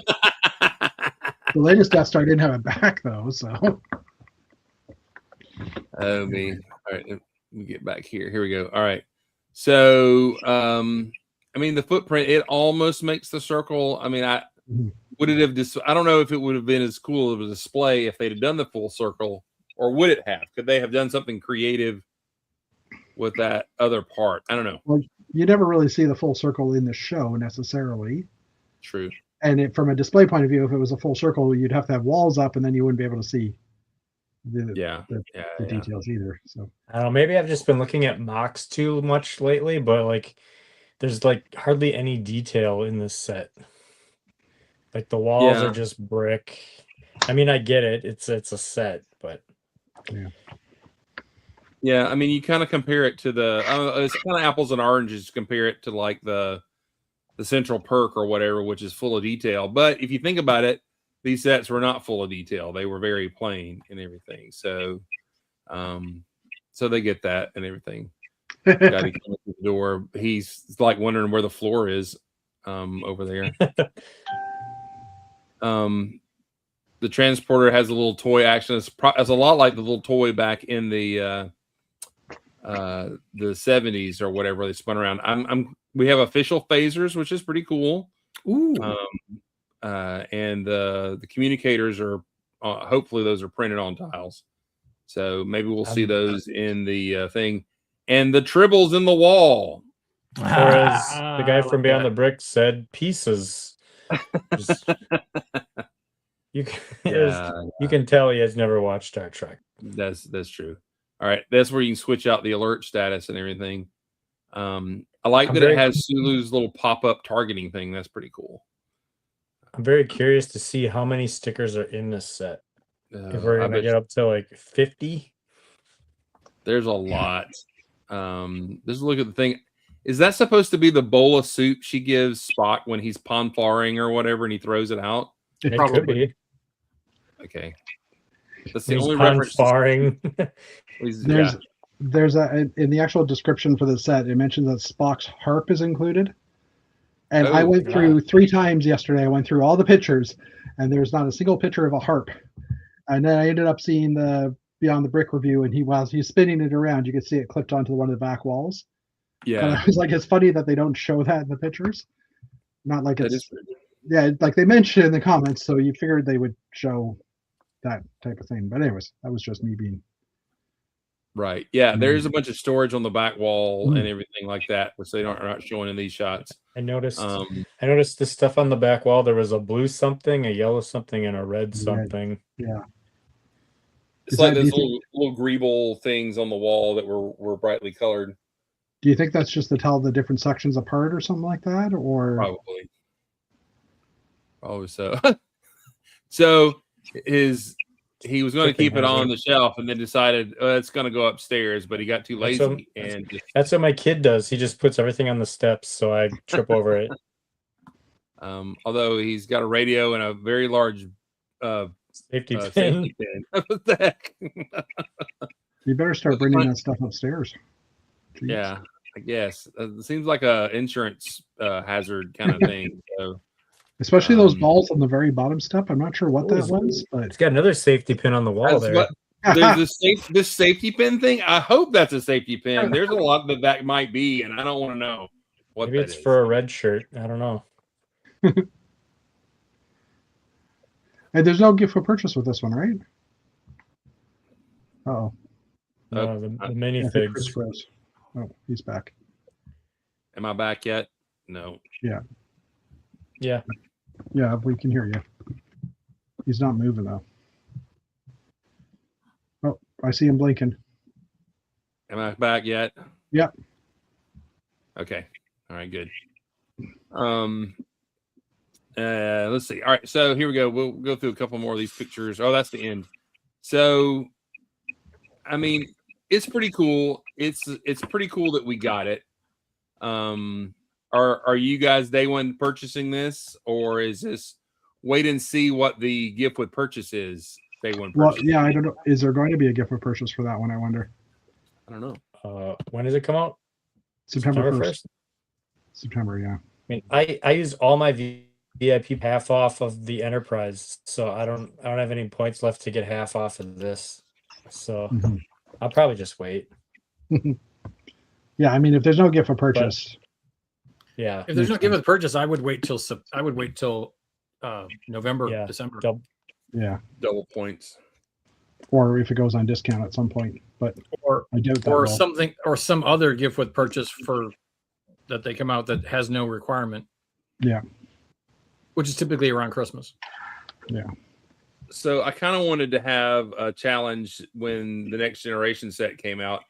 The latest Death Star didn't have a back though, so. Oh me. All right, let me get back here. Here we go. All right. So I mean the footprint, it almost makes the circle. I mean, would it have I don't know if it would have been as cool of a display if they'd have done the full circle, or would it have? Could they have done something creative with that other part? I don't know. Well, you never really see the full circle in the show necessarily. True. And from a display point of view, if it was a full circle, you'd have to have walls up, and then you wouldn't be able to see the details either. So I don't know. Maybe I've just been looking at mocks too much lately, but like, there's like hardly any detail in this set. Like the walls are just brick. I mean, I get it. It's a set, but yeah. I mean, you kind of compare it to it's kind of apples and oranges. Compare it to like the Central Perk or whatever, which is full of detail. But if you think about it, these sets were not full of detail. They were very plain and everything. So, so they get that and everything. Guy to come to the door. He's like wondering where the floor is, over there. The transporter has a little toy action. It's a lot like the little toy back in the 70s or whatever they spun around. We have official phasers, which is pretty cool. Ooh. And the communicators are hopefully those are printed on tiles, so maybe we'll see those in the thing. And the tribbles in the wall, or as the guy from Beyond the Brick said, pieces. You can tell he has never watched Star Trek. That's true. All right, that's where you can switch out the alert status and everything. I like I'm that very- it has Sulu's little pop-up targeting thing. That's pretty cool. I'm very curious to see how many stickers are in this set. If we're I gonna bet get up to like 50. there's a lot. Just look at the thing. Is that supposed to be the bowl of soup she gives Spock when he's pond farring or whatever, and he throws it out? It Probably. could be. Okay, that's the He's only pond reference. sparring. There's a in the actual description for the set, it mentions that Spock's harp is included. And I Oh, went through 3 times yesterday. I went through all the pictures, and there's not a single picture of a harp. And then I ended up seeing the Beyond the Brick review, and he's spinning it around. You could see it clipped onto one of the back walls. And Yeah, I was like, it's funny that they don't show that in the pictures. Not like that it's is yeah, like they mentioned in the comments, so you figured they would show that type of thing. But anyways, that was just me being right. Yeah, there's a bunch of storage on the back wall Mm. and everything like that, which they are not showing in these shots. I noticed Um, the stuff on the back wall. There was a blue something, a yellow something, and a red something. yeah. it's Is like that- those do you little greeble things on the wall that were brightly colored. Do you think that's just to tell the different sections apart or something like that? Or Probably. So. So he was going to keep it on the shelf and then decided it's going to go upstairs, but he got too That's lazy and just, That's what my kid does. He just puts everything on the steps, so I trip over it. although he's got a radio and a very large Safety pin. safety pin. What the heck? you better start bringing that stuff upstairs. Jeez. Yeah, I guess it seems like a insurance hazard kind of thing. So Especially those Um, balls on the very bottom step. I'm not sure what that was, but It's got another safety pin on the wall that's there. what there's this safety pin thing. I hope that's a safety pin. There's a lot that might be, and I don't want to know what Maybe that it's is. for a red shirt. I don't know. and there's no gift for purchase with this one, right? Oh, No, the Chris minifigs. froze. Oh, he's back. Am I back yet? No. Yeah. Yeah, we can hear you. He's not moving though. Oh, I see him blinking. Am I back yet? Yep. Okay. All right, good. Let's see. All right, so here we go. We'll go through a couple more of these pictures. Oh, that's the end. So I mean, it's pretty cool. It's pretty cool that we got it. Are you guys day one purchasing this, or is this wait and see what the gift with purchase is? Day one Well, purchase. yeah, I don't know. Is there going to be a gift for purchase for that one? I wonder. I don't know. When does it come out? September 1st. September, yeah. I mean, I use all my VIP half off of the Enterprise, so I don't have any points left to get half off of this. So Mhm. I'll probably just wait. Yeah, I mean, if there's no gift for purchase, Yeah, If there's no gift with purchase, I would wait till November, Yeah. December. yeah, Double points. or if it goes on discount at some point. But Or I doubt that. or will. something or some other gift with purchase for that they come out that has no requirement. Yeah. Which is typically around Christmas. So I kind of wanted to have a challenge when the Next Generation set came out,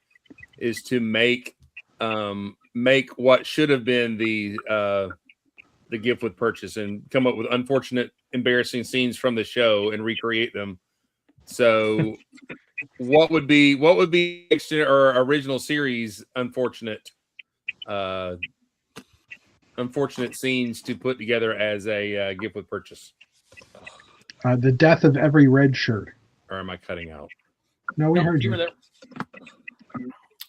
is to make what should have been the gift with purchase and come up with unfortunate, embarrassing scenes from the show and recreate them. So what would be next or original series unfortunate scenes to put together as a gift with purchase? The death of every red shirt. Or am I cutting out? No, we No, heard you you. were there.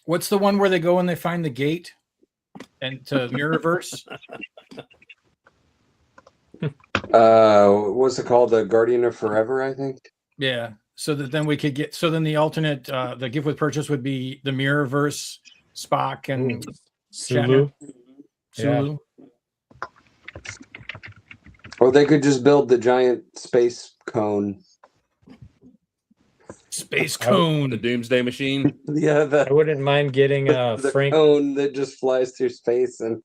What's the one where they go and they find the gate and to Mirrorverse? What's it called? The Guardian of Forever, I think. Yeah. So that then we could get then the alternate the gift with purchase would be the Mirrorverse, Spock and Sulu. Sulu. Or they could just build the giant space cone. Space The Cone. Doomsday Machine. Yeah, I wouldn't mind getting the Frank. cone that just flies through space and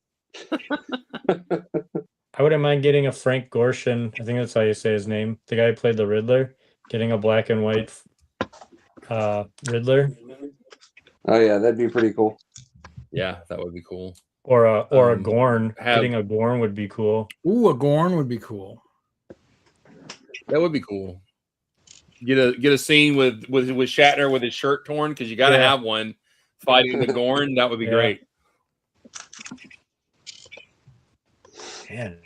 I wouldn't mind getting a Frank Gorshin. I think that's how you say his name. The guy who played the Riddler. Getting a black and white Riddler. oh yeah, that'd be pretty cool. Yeah, that would be cool. Or a Um, Gorn. have- Getting a Gorn would be cool. Ooh, a Gorn would be cool. That would be cool. Get a scene with Shatner with his shirt torn, because you got to Yeah. have one fighting the Gorn. That would be Yeah. great. Man.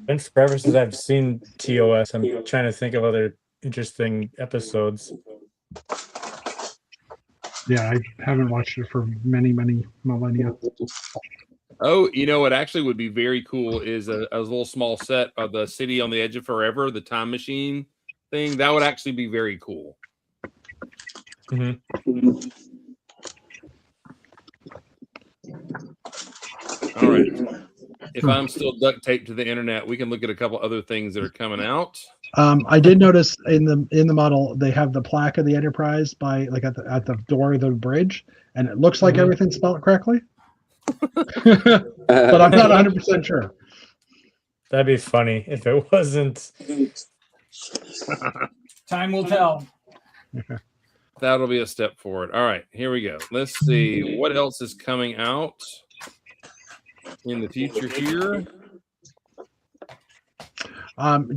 Been forever since I've seen TOS. I'm trying to think of other interesting episodes. Yeah, I haven't watched it for many millennia. Oh, you know what actually would be very cool is a little small set of the City on the Edge of Forever, the time machine thing. That would actually be very cool. Mm-hmm. All right. If I'm still duct taped to the internet, we can look at a couple other things that are coming out. I did notice in the model they have the plaque of the Enterprise by like at the door of the bridge, and it looks like Mhm. everything's spelled correctly. But I'm not 100% sure. That'd be funny if it wasn't. Time will tell. That'll be a step forward. All right, here we go. Let's see what else is coming out in the future here.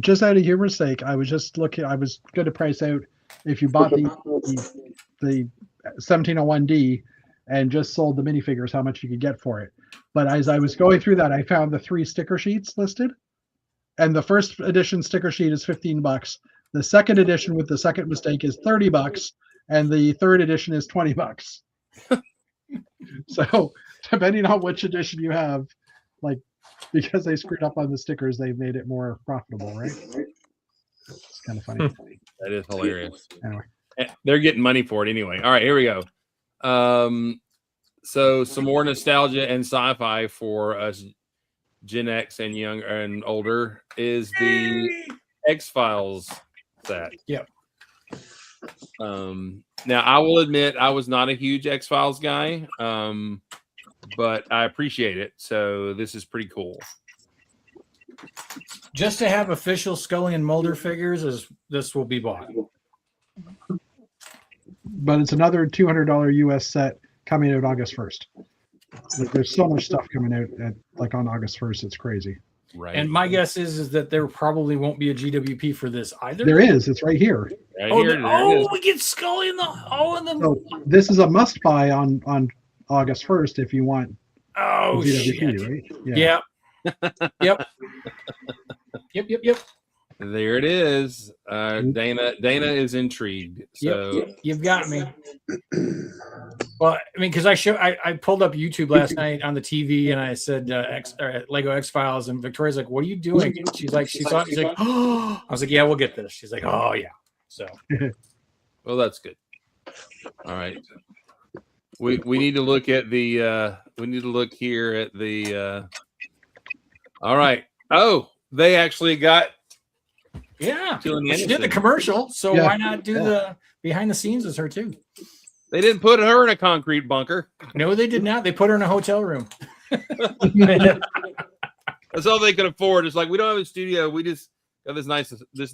Just out of humor's sake, I was just looking. I was going to price out if you bought the 1701D and just sold the minifigures, how much you could get for it. But as I was going through that, I found the 3 sticker sheets listed, and the first edition sticker sheet is $15. The second edition with the second mistake is $30, and the third edition is $20. So depending on which edition you have, like, because they screwed up on the stickers, they made it more profitable, right? It's kind of funny. That is hilarious. Anyway. They're getting money for it anyway. All right, here we go. So some more nostalgia and sci-fi for us Gen X and young and older is the X-Files set. Yep. Now I will admit I was not a huge X-Files guy, but I appreciate it. So this is pretty cool. Just to have official Scully and Mulder figures, this will be bought. But it's another $200 US set coming out August 1st. Like, there's so much stuff coming out on August 1st. It's crazy. Right. And my guess is that there probably won't be a GWP for this either. There is. It's right here. Right Oh, here, the- there it is. we get Scully in the So this is a must buy on August 1st if you want oh GWP, shit. right? Yep. Yep. Yep. There it is. Dana is intrigued. So You've got me. Well, I mean, because I pulled up YouTube last night on the TV and I said Lego X-Files, and Victoria's like, "What are you doing?" She's like, "Oh," I was like, "Yeah, we'll get this." She's like, "Oh yeah." So well, that's good. All right. We need to look at the we need to look here at the all right. Oh, they actually got yeah, Gillian she did the Anderson. commercial, so Yeah. why not do the behind the scenes as her too? They didn't put her in a concrete bunker. No, they did not. They put her in a hotel room. That's all they could afford. It's like, we don't have a studio. We just got this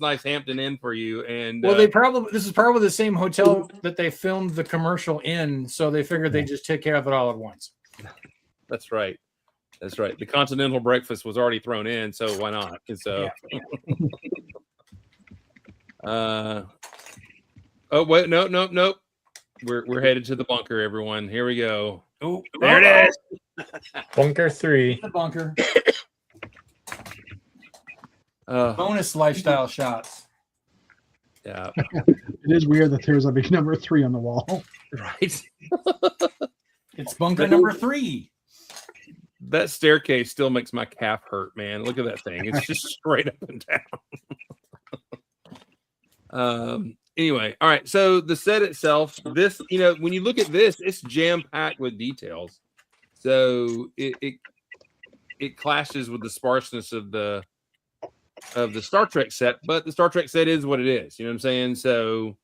nice Hampton Inn for you. And Well, this is probably the same hotel that they filmed the commercial in, so they figured they'd just take care of it all at once. that's right. That's right. The continental breakfast was already thrown in, so why not? And so, oh wait, nope. We're headed to the bunker, everyone. Here we go. Oh, There it is. Bunker 3. The bunker. Uh, Bonus lifestyle shots. yeah, It is weird that there's a big number 3 on the wall. right. It's bunker number 3. That staircase still makes my calf hurt, man. Look at that thing. It's just straight up and down. Anyway, all right. So the set itself, this, when you look at this, it's jam packed with details. So it clashes with the sparseness of the Star Trek set, but the Star Trek set is what it is. You know what I'm saying? So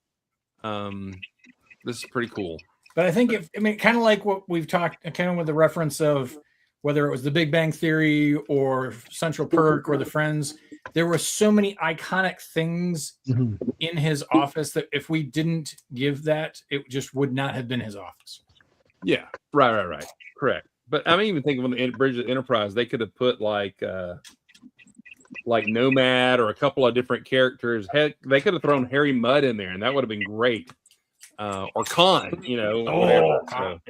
this is pretty cool. But I think kind of like what we've talked, kind of with the reference of whether it was the Big Bang Theory or Central Perk or the Friends, there were so many iconic things in his office that if we didn't give that, it just would not have been his office. Yeah, right. Correct. But I'm even thinking on the Bridge of Enterprise, they could have put like Nomad or a couple of different characters. Heck, they could have thrown Harry Mudd in there, and that would have been great. Or Khan, whatever. So,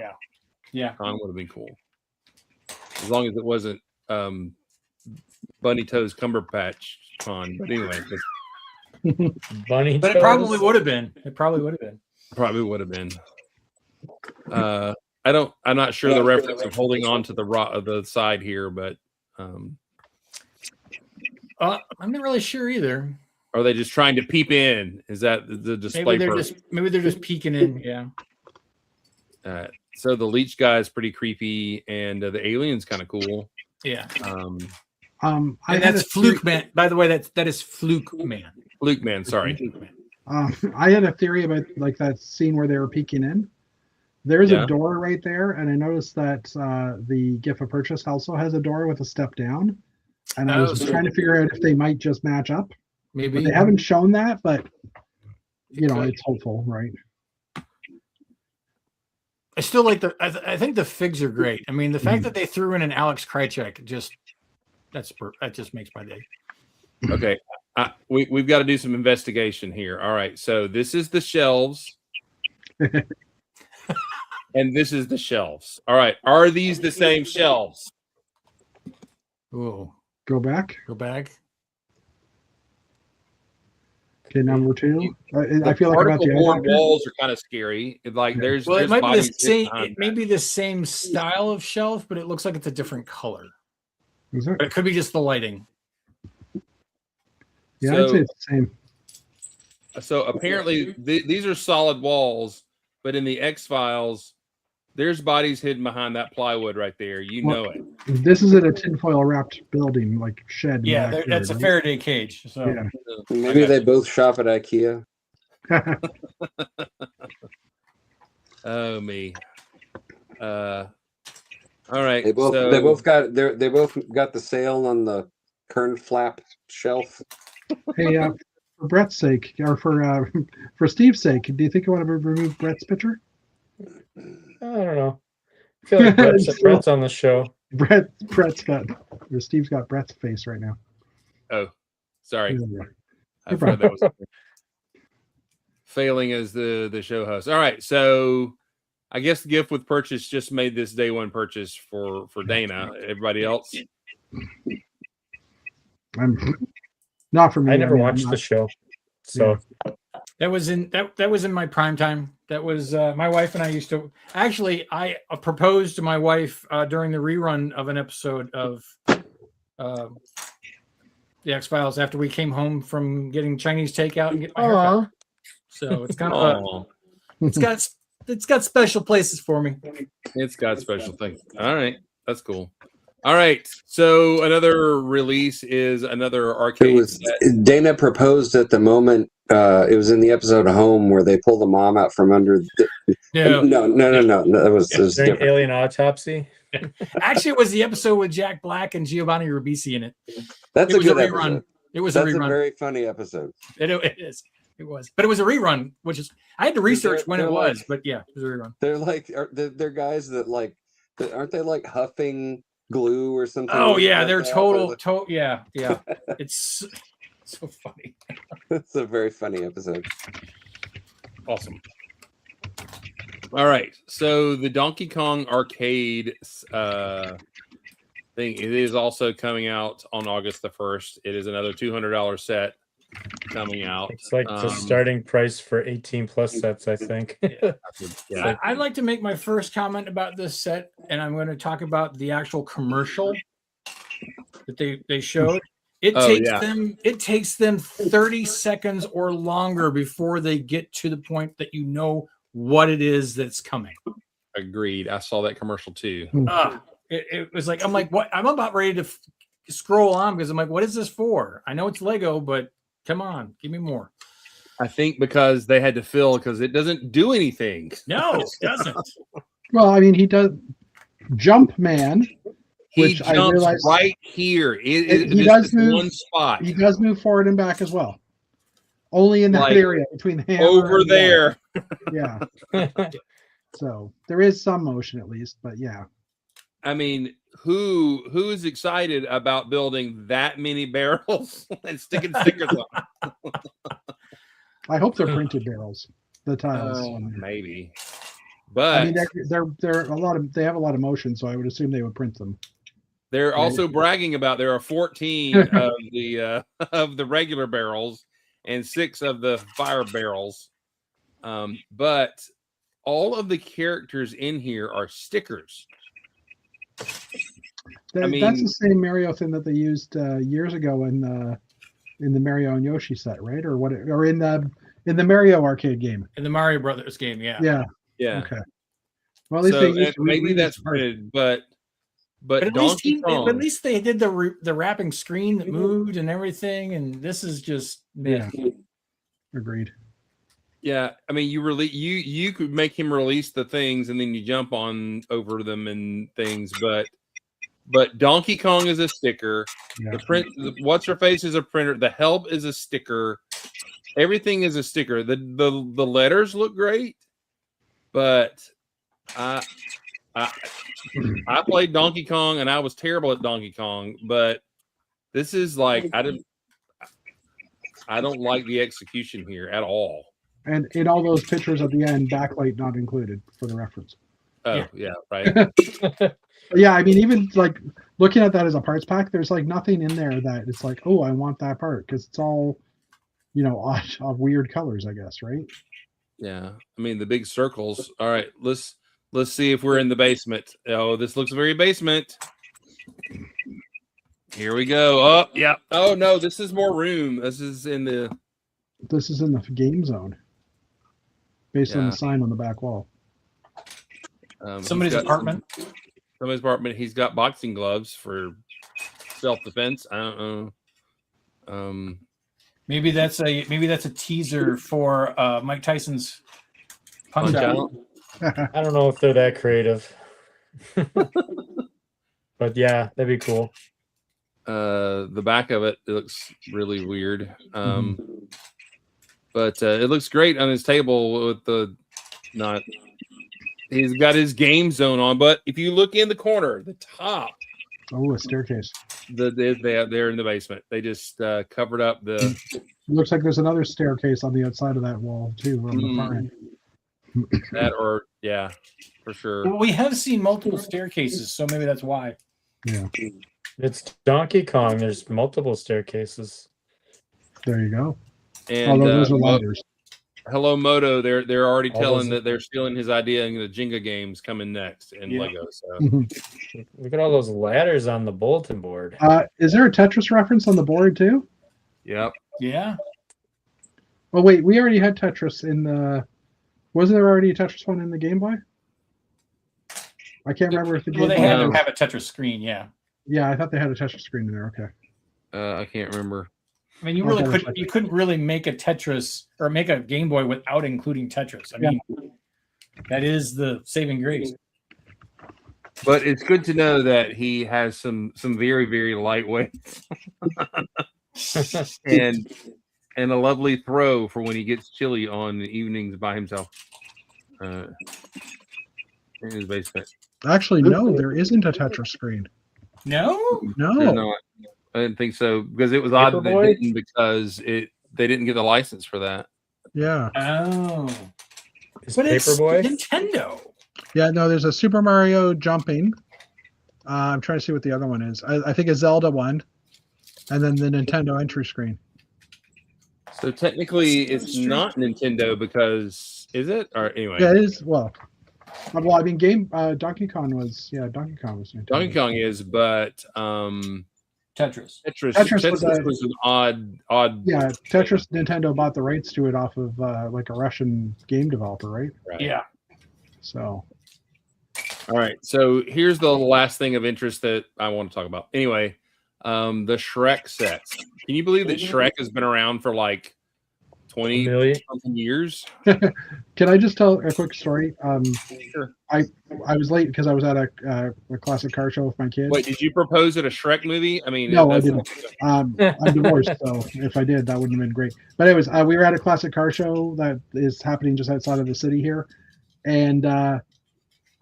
Yeah. Khan would have been cool. As long as it wasn't Bunny Toes Cumberpatch Khan. But anyway, Bunny. But it probably would have been. Probably would have been. I'm not sure the reference of holding on to the side here, but I'm not really sure either. are they just trying to peep in? Is that the display? Maybe they're just peeking in. Yeah. So the leech guy is pretty creepy, and the alien's kind of cool. Yeah. And that's Fluke Man. By the way, that is Fluke Man. Fluke Man. Sorry. Fluke Man. I had a theory about like that scene where they were peeking in. There's a door right there, and I noticed that the GIF of Purchase also has a door with a step down. And I was trying to figure out if they might just match up. Maybe but they haven't shown that, but it's hopeful, right? I still like I think the figs are great. I mean, the fact that they threw in an Alex Krycek that just makes my day. Okay, we've got to do some investigation here. All right, so this is the shelves, and this is the shelves. All right, are these the same shelves? Oh, go back. Okay, number 2. I feel like about the board walls are kind of scary. Like there's it might be the same. It may be the same style of shelf, but it looks like it's a different color. Is it? But it could be just the lighting. Yeah, I'd say it's the same. So apparently these are solid walls, but in the X-Files, there's bodies hidden behind that plywood right there. You know it. This is in a tinfoil wrapped building, like shed. Yeah, that's a Faraday cage. So yeah. Maybe they both shop at IKEA. Oh me. All right. They both got the sale on the kern flap shelf. Hey, for Brett's sake, or for Steve's sake, do you think you want to remove Brett's picture? I don't know. I feel like Brett's on the show. Steve's got Brett's face right now. Oh, sorry. Yeah. I forgot that was failing as the show host. All right, so I guess the gift with purchase just made this day one purchase for Dana. Everybody else? Not for me. I never watched the show, so that was in my prime time. That was my wife and I used to. Actually, I proposed to my wife during the rerun of an episode of the X-Files after we came home from getting Chinese takeout and get my haircut. So it's kind of it's got special places for me. It's got special things. All right, that's cool. All right, so another release is another arcade. Dana proposed at the moment. It was in the episode of Home where they pull the mom out from under. No. That was during Alien Autopsy. Actually, it was the episode with Jack Black and Giovanni Ribisi in it. That's a good rerun. Episode. It was a rerun. That's a very funny episode. It is. It was, but it was a rerun, which is I had to research when it was, but yeah, it was a rerun. They're like they're guys that like aren't they like huffing glue or something? Oh yeah, like they're total. Yeah. It's so funny. It's a very funny episode. Awesome. All right, so the Donkey Kong arcade thing, it is also coming out on August the 1st. It is another $200 set coming out. It's like the starting price for 18 plus sets, I think. Yeah. I'd like to make my first comment about this set, and I'm going to talk about the actual commercial that they showed. It takes them 30 seconds or longer before they get to the point that you know what it is that's coming. Agreed. I saw that commercial too. It was like, I'm like, what? I'm about ready to scroll on because I'm like, what is this for? I know it's Lego, but come on, give me more. I think because they had to fill because it doesn't do anything. No, it doesn't. Well, I mean, he does Jump Man. He jumps right here. He does move one spot. He does move forward and back as well. Only in that area between the hammer over there. Yeah. So there is some motion at least, but yeah. I mean, who is excited about building that many barrels and sticking stickers on? I hope they're printed barrels. The tiles. Maybe, I but mean, they're a lot of they have a lot of motion, so I would assume they would print them. they're also bragging about there are 14 of the regular barrels and 6 of the fire barrels. But all of the characters in here are stickers. That's the same Mario thing that they used years ago in the Mario and Yoshi set, right? Or what? Or in the Mario arcade game. In the Mario Brothers game, yeah. Yeah. Okay. Well, at least they used maybe that's printed, but at least they did the wrapping screen that moved and everything, and this is just Agreed. Yeah, I mean, you could make him release the things, and then you jump on over them and things, but Donkey Kong is a sticker. Yeah. The print, what's her face is a printer. The help is a sticker. Everything is a sticker. The letters look great, but I played Donkey Kong and I was terrible at Donkey Kong, but this is like I don't like the execution here at all. And in all those pictures at the end, backlight not included for the reference. Oh yeah, right. Yeah, I mean, even like looking at that as a parts pack, there's like nothing in there that it's like, oh, I want that part, because it's all, odd, weird colors, I guess, right? Yeah, I mean the big circles. All right, let's see if we're in the basement. Oh, this looks very basement. Here we go. Oh, yeah. Oh no, this is more room. This is in the game zone, based on the sign on the back wall. Somebody's apartment. Somebody's apartment. He's got boxing gloves for self-defense. I don't know. Maybe that's a teaser for Mike Tyson's Punch Out. I don't know if they're that creative, but yeah, that'd be cool. The back of it looks really weird. But it looks great on his table with the not. He's got his game zone on, but if you look in the corner, the top. Oh, a staircase. They're in the basement. They just covered up the. It looks like there's another staircase on the outside of that wall too, on the far end. That or yeah, for sure. Well, we have seen multiple staircases, so maybe that's why. Yeah. It's Donkey Kong. There's multiple staircases. There you go. And those are ladders. Hello Moto, they're already telling that they're stealing his idea, and the Jenga game's coming next in Lego. So look at all those ladders on the bulletin board. Is there a Tetris reference on the board too? Yep. Yeah. Oh wait, we already had Tetris in the. Wasn't there already a Tetris one in the Game Boy? I can't remember if the Game Well, they Boy. had to have a Tetris screen, yeah. Yeah, I thought they had a Tetris screen in there. Okay. I can't remember. I mean, you couldn't really make a Tetris or make a Game Boy without including Tetris. I mean, that is the saving grace. But it's good to know that he has some very, very lightweight and a lovely throw for when he gets chilly on the evenings by himself in his basement. Actually, no, there isn't a Tetris screen. No? No. I didn't think so, because it was odd that they didn't, because they didn't get the license for that. Yeah. Oh. But it's Nintendo. Yeah, no, there's a Super Mario jumping. I'm trying to see what the other one is. I think a Zelda one, and then the Nintendo entry screen. So technically, it's not Nintendo, because is it? Or anyway, yeah, it is. Well, I mean, Donkey Kong was Nintendo. Donkey Kong is, but Tetris was an odd. Yeah, Tetris. Nintendo bought the rights to it off of like a Russian game developer, right? Yeah. So. All right. So here's the last thing of interest that I want to talk about. Anyway, the Shrek sets. Can you believe that Shrek has been around for like 20 something years? Can I just tell a quick story? Sure. I was late because I was at a classic car show with my kids. Wait, did you propose at a Shrek movie? I mean, no, I didn't. I'm divorced, so if I did, that wouldn't have been great. But anyways, we were at a classic car show that is happening just outside of the city here, And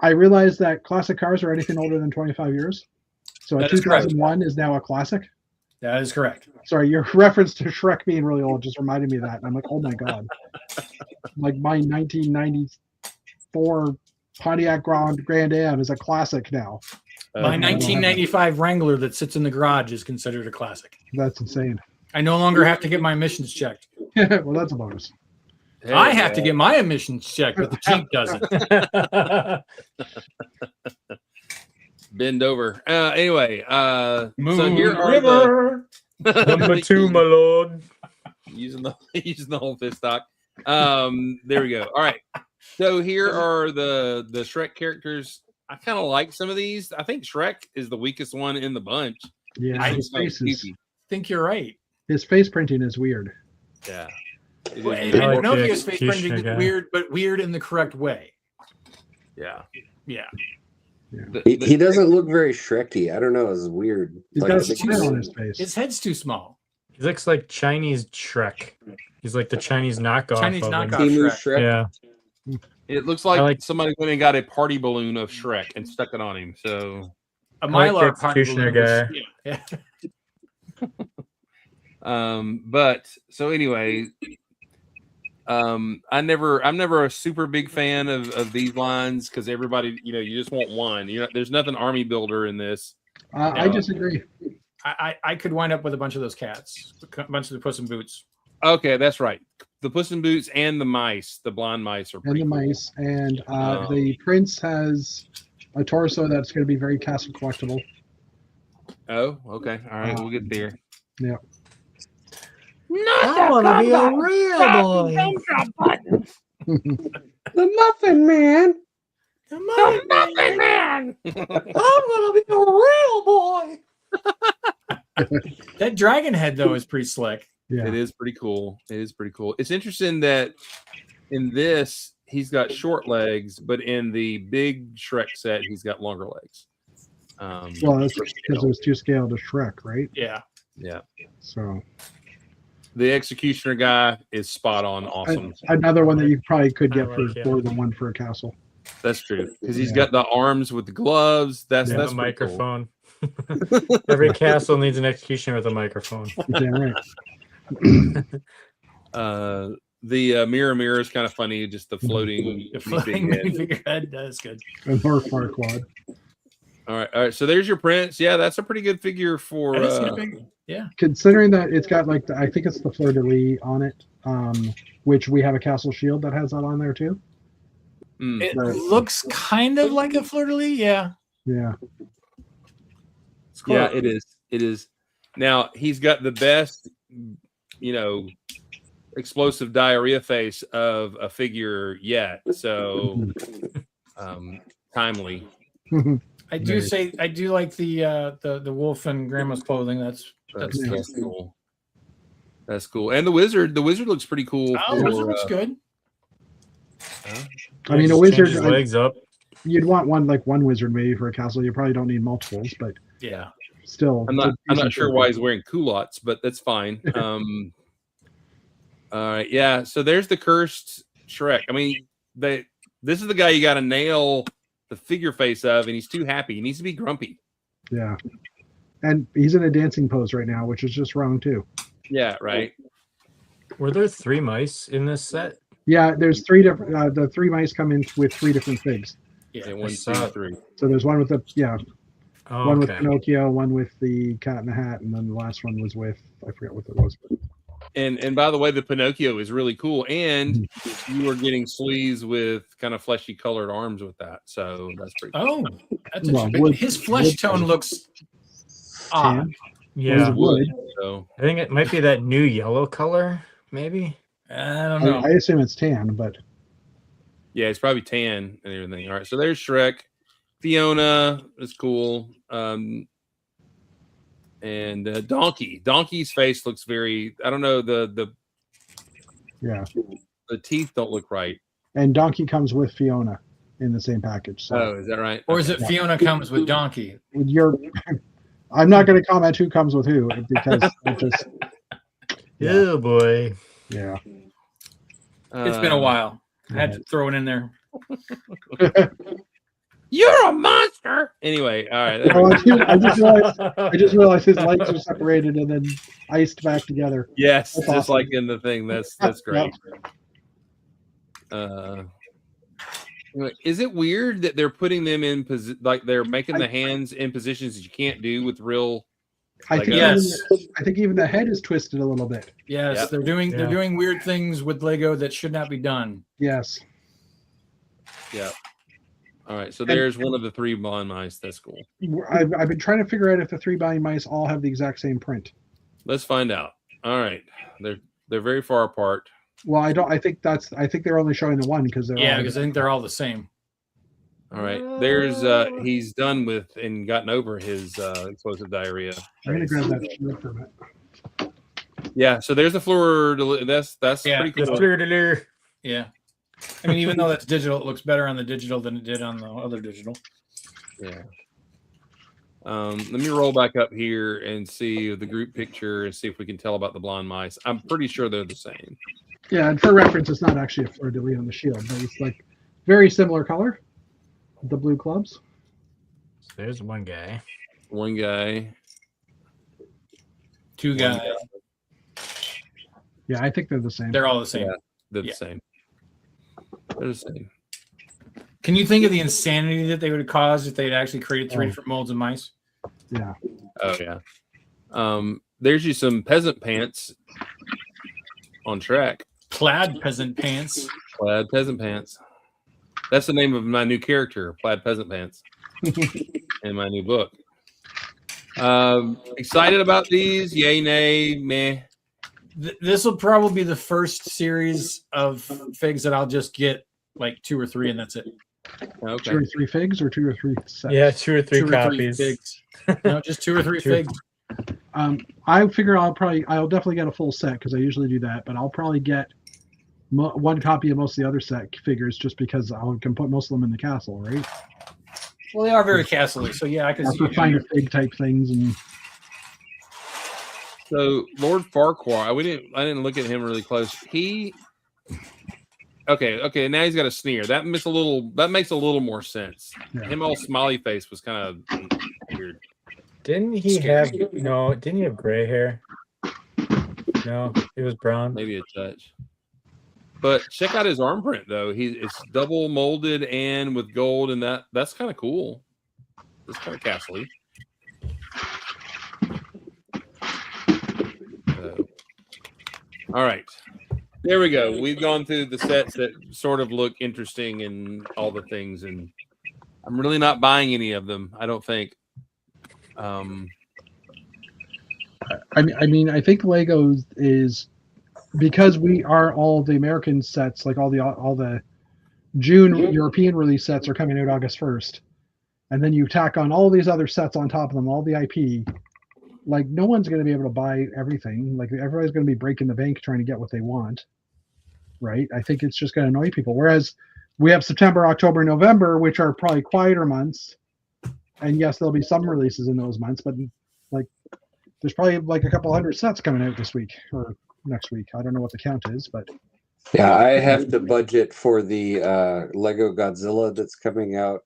I realized that classic cars are anything older than 25 years. So a That is correct. 2001 is now a classic. That is correct. Sorry, your reference to Shrek being really old just reminded me of that. And I'm like, oh my God. Like my 1994 Pontiac Grand Am is a classic now. My 1995 Wrangler that sits in the garage is considered a classic. That's insane. I no longer have to get my emissions checked. Well, that's a bonus. Hey, I have to get my emissions checked, but the Jeep doesn't. bend over. Anyway, so Moon here are River. Number 2, my lord. using the whole fist stock. There we go. All right. So here are the Shrek characters. I kind of like some of these. I think Shrek is the weakest one in the bunch. Yeah, I his face is, I think you're right. his face printing is weird. Yeah. It is Well, weird. I like Pinocchio's the face printing is executioner guy. weird, but weird in the correct way. Yeah. Yeah. He doesn't look very Shrek-y. I don't know. It's weird. He's Like, got I a think smile on his face. His head's too small. He looks like Chinese Shrek. He's like the Chinese knockoff. Chinese of him. knockoff. Timu Shrek. Shrek. Yeah. It looks like, I like- somebody went and got a party balloon of Shrek and stuck it on him. So, A like the Mylar party executioner balloon was- guy. Yeah. but so anyway, I'm never a super big fan of these lines because everybody, you just want one. There's nothing army builder in this. I disagree. I could wind up with a bunch of those cats, a bunch of the Puss in Boots. Okay, that's right. The Puss in Boots and the mice, the blonde mice, are And pretty the cool. mice. And the prince has a torso that's going to be very castle collectible. Oh, okay. All right, we'll get there. Yeah. I want to be a real boy. The Muffin Man. I'm gonna be a real boy. That dragon head though is pretty slick. Yeah. It is pretty cool. It's interesting that in this he's got short legs, but in the big Shrek set he's got longer legs. Well, that's because it was to scale to Shrek, right? Yeah. Yeah. So The executioner guy is spot on, awesome. another one that you probably could get I for like it. more than one for a castle. That's true because he's Yeah. got the arms with the gloves. That's And that's a pretty cool. microphone. Every castle needs an executioner with a microphone. Yeah, right. The mirror is kind of funny. Just the floating, The big floating head. figurehead, that is good. And or Farquaad. All right. So there's your prince. Yeah, that's a pretty good figure for. That is a big- yeah. Considering that it's got like I think it's the fleur de lis on it, which we have a castle shield that has that on there too. Mm. It Right. looks kind of like a fleur de lis, yeah. Yeah. It's cool. Yeah, it is. It is. Now he's got the best, explosive diarrhea face of a figure yet. So, timely. I do like the wolf and grandma's clothing. That's That's cool. That's cool. And the wizard looks pretty cool. oh, for, those looks good. I mean, a Just wizard. change his legs up. You'd want one wizard maybe for a castle. You probably don't need multiples, but Yeah. still. I'm not sure why he's wearing culottes, but that's fine. All right, yeah. So there's the cursed Shrek. I mean, this is the guy you got to nail the figure face of, and he's too happy. He needs to be grumpy. Yeah. And he's in a dancing pose right now, which is just wrong too. Yeah, right. Were there 3 mice in this set? Yeah, there's 3 different. The 3 mice come in with 3 different figs. Yeah. And 1, 2, saw it. 3. So there's one with the Oh, one with okay. Pinocchio, one with the Cat in the Hat, and then the last one was with I forget what it was. And by the way, the Pinocchio is really cool, and you are getting sleeves with kind of fleshy colored arms with that. So that's pretty cool. Oh, that's Well, interesting. wood- His flesh wood tone tone. looks odd. Tan. Yeah, Wood. So I think it might be that new yellow color, mayie. I don't know. I assume it's tan, but yeah, it's probably tan and everything. All right, so there's Shrek. Fiona is cool. And Donkey. Donkey's face looks very. I don't know. The teeth don't look right. and Donkey comes with Fiona in the same package. So Oh, is that right? Or is it Fiona comes with Donkey? with your, I'm not going to comment who comes with who because it just Oh boy. yeah. It's been a while. I had to Right. throw it in there. You're a monster. Anyway, all right. there we Oh, go. I just realized his legs are separated and then iced back together. Yes, That's just awesome. like in the thing. That's great. Anyway, is it weird that they're putting them in like they're making the hands in positions that you can't do with real? I think Yes. I think even the head is twisted a little bit. Yes, Yep. they're Yeah. doing weird things with Lego that should not be done. Yes. Yeah. All right, so there's one of the 3 blind mice. That's cool. I've been trying to figure out if the 3 blind mice all have the exact same print. Let's find out. All right, they're very far apart. Well, I think they're only showing the one because they're Yeah, all because I think they're all the same. All right, there's he's done with and gotten over his explosive diarrhea. I'm gonna grab that shield for a minute. Yeah, so there's the floor. That's Yeah, pretty cool. Yeah. I mean, even though that's digital, it looks better on the digital than it did on the other digital. Yeah. Let me roll back up here and see the group picture and see if we can tell about the blonde mice. I'm pretty sure they're the same. Yeah, and for reference, it's not actually a fleur de lis on the shield, but it's like very similar color. The blue clubs. There's one guy. One guy. 2 guys. Yeah, I think they're the same. They're all the same. Yeah. They're the Yeah. same. They're the same. Can you think of the insanity that they would cause if they'd actually created 3 different molds of mice? Yeah. Oh yeah. There's you some peasant pants on track. Plaid peasant pants. Plaid peasant pants. That's the name of my new character, Plaid Peasant Pants, in my new book. Excited about these? Yay, nay, meh. This will probably be the first series of figs that I'll just get like 2 or 3, and that's it. Okay. 2 or 3 figs or 2 or 3 sets? Yeah, 2 or 3 2 or 3 copies. figs. No, just 2 or 3 Two. figs. I figure I'll definitely get a full set because I usually do that, but I'll probably get one copy of most of the other set figures just because I can put most of them in the castle, right? Well, they are very castle-y, so yeah, I can Have see to find a fig type things and So Lord Farquhar, I didn't look at him really close. Okay. Now he's got a sneer. That makes a little more sense. Yeah. Him all smiley face was kind of weird. Didn't he have gray hair? No, it was brown. Maybe a touch. But check out his arm print though. It's double molded and with gold, and that's kind of cool. It's kind of castle-y. All right. There we go. We've gone through the sets that sort of look interesting and all the things, and I'm really not buying any of them. I don't think. I mean, I think Legos is because we are all the American sets, like all the June European release sets are coming out August 1st, and then you tack on all these other sets on top of them, all the IP. Like no one's going to be able to buy everything. Like everybody's going to be breaking the bank trying to get what they want, right? I think it's just going to annoy people. Whereas we have September, October, November, which are probably quieter months, and yes, there'll be some releases in those months, but like there's probably like a couple hundred sets coming out this week or next week. I don't know what the count is, but Yeah, I have to budget for the Lego Godzilla that's coming out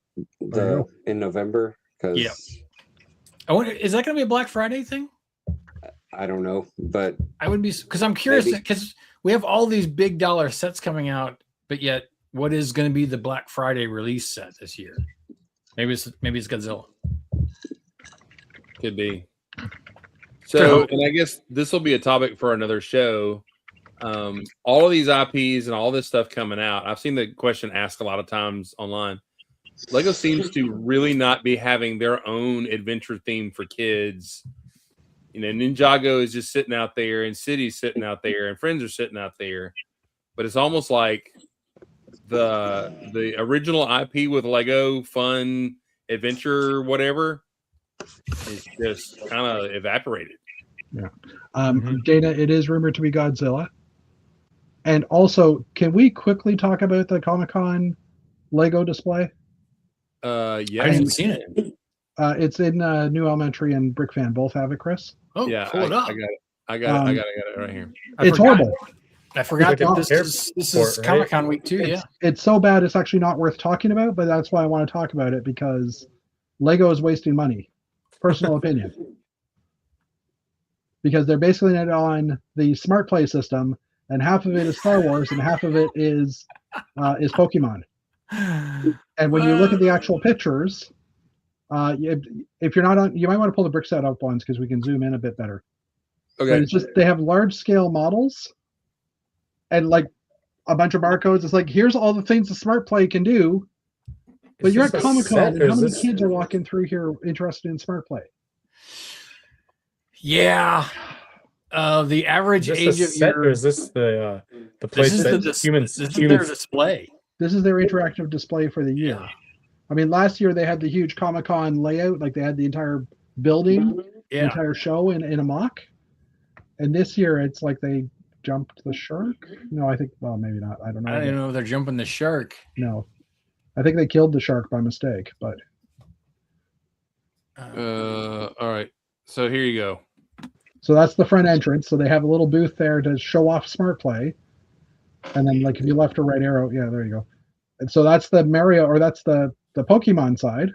in November because Yeah. I wonder, is that going to be a Black Friday thing? I don't know, but I would be, because I'm curious, Maybe. because we have all these big dollar sets coming out, but yet what is going to be the Black Friday release set this year? Maybe it's Godzilla. Could be. So, and I guess this will be a topic for another show. All of these IPs and all this stuff coming out, I've seen the question asked a lot of times online. Lego seems to really not be having their own adventure theme for kids. You know, Ninjago is just sitting out there, and City's sitting out there, and Friends are sitting out there. But it's almost like the original IP with Lego, fun, adventure, whatever, is just kind of evaporated. yeah. Dana, it is rumored to be Godzilla. And also, can we quickly talk about the Comic-Con Lego display? I Yeah, haven't seen it. It's in New Elementary and Brick Fan both have it, Chris. Oh, yeah, pull it up. I got it. I got it right here. I It's forgot. horrible. I forgot Like that an this is airport, right? Comic-Con week too. Yeah. It's so bad it's actually not worth talking about, but that's why I want to talk about it, because Lego is wasting money. Personal opinion. Because they're basing it on the Smart Play system, and half of it is Star Wars and half of it is Pokemon. And when you look at the actual pictures, if you're not on, you might want to pull the brick set up ones because we can zoom in a bit better. But Okay. it's just they have large scale models and like a bunch of barcodes. It's like, here's all the things the Smart Play can do. But Is you're this at a Comic set, Con, or and how is many this- kids are walking through here interested in Smart Play? Yeah. The average Is this age a of set, or your is this the this place is that the humans this is their humans display. This is their interactive display for the year. I mean, last year they had the huge Comic Con layout, like they had the entire building, the Yeah. entire show in a mock. And this year it's like they jumped the shark. No, I think, well, maybe not. I don't know. I don't even know if they're jumping the shark. No, I think they killed the shark by mistake. But All right. So here you go. so that's the front entrance. So they have a little booth there to show off Smart Play. And then, like, if you left or right arrow, yeah, there you go. And so that's the Mario, or that's the Pokemon side.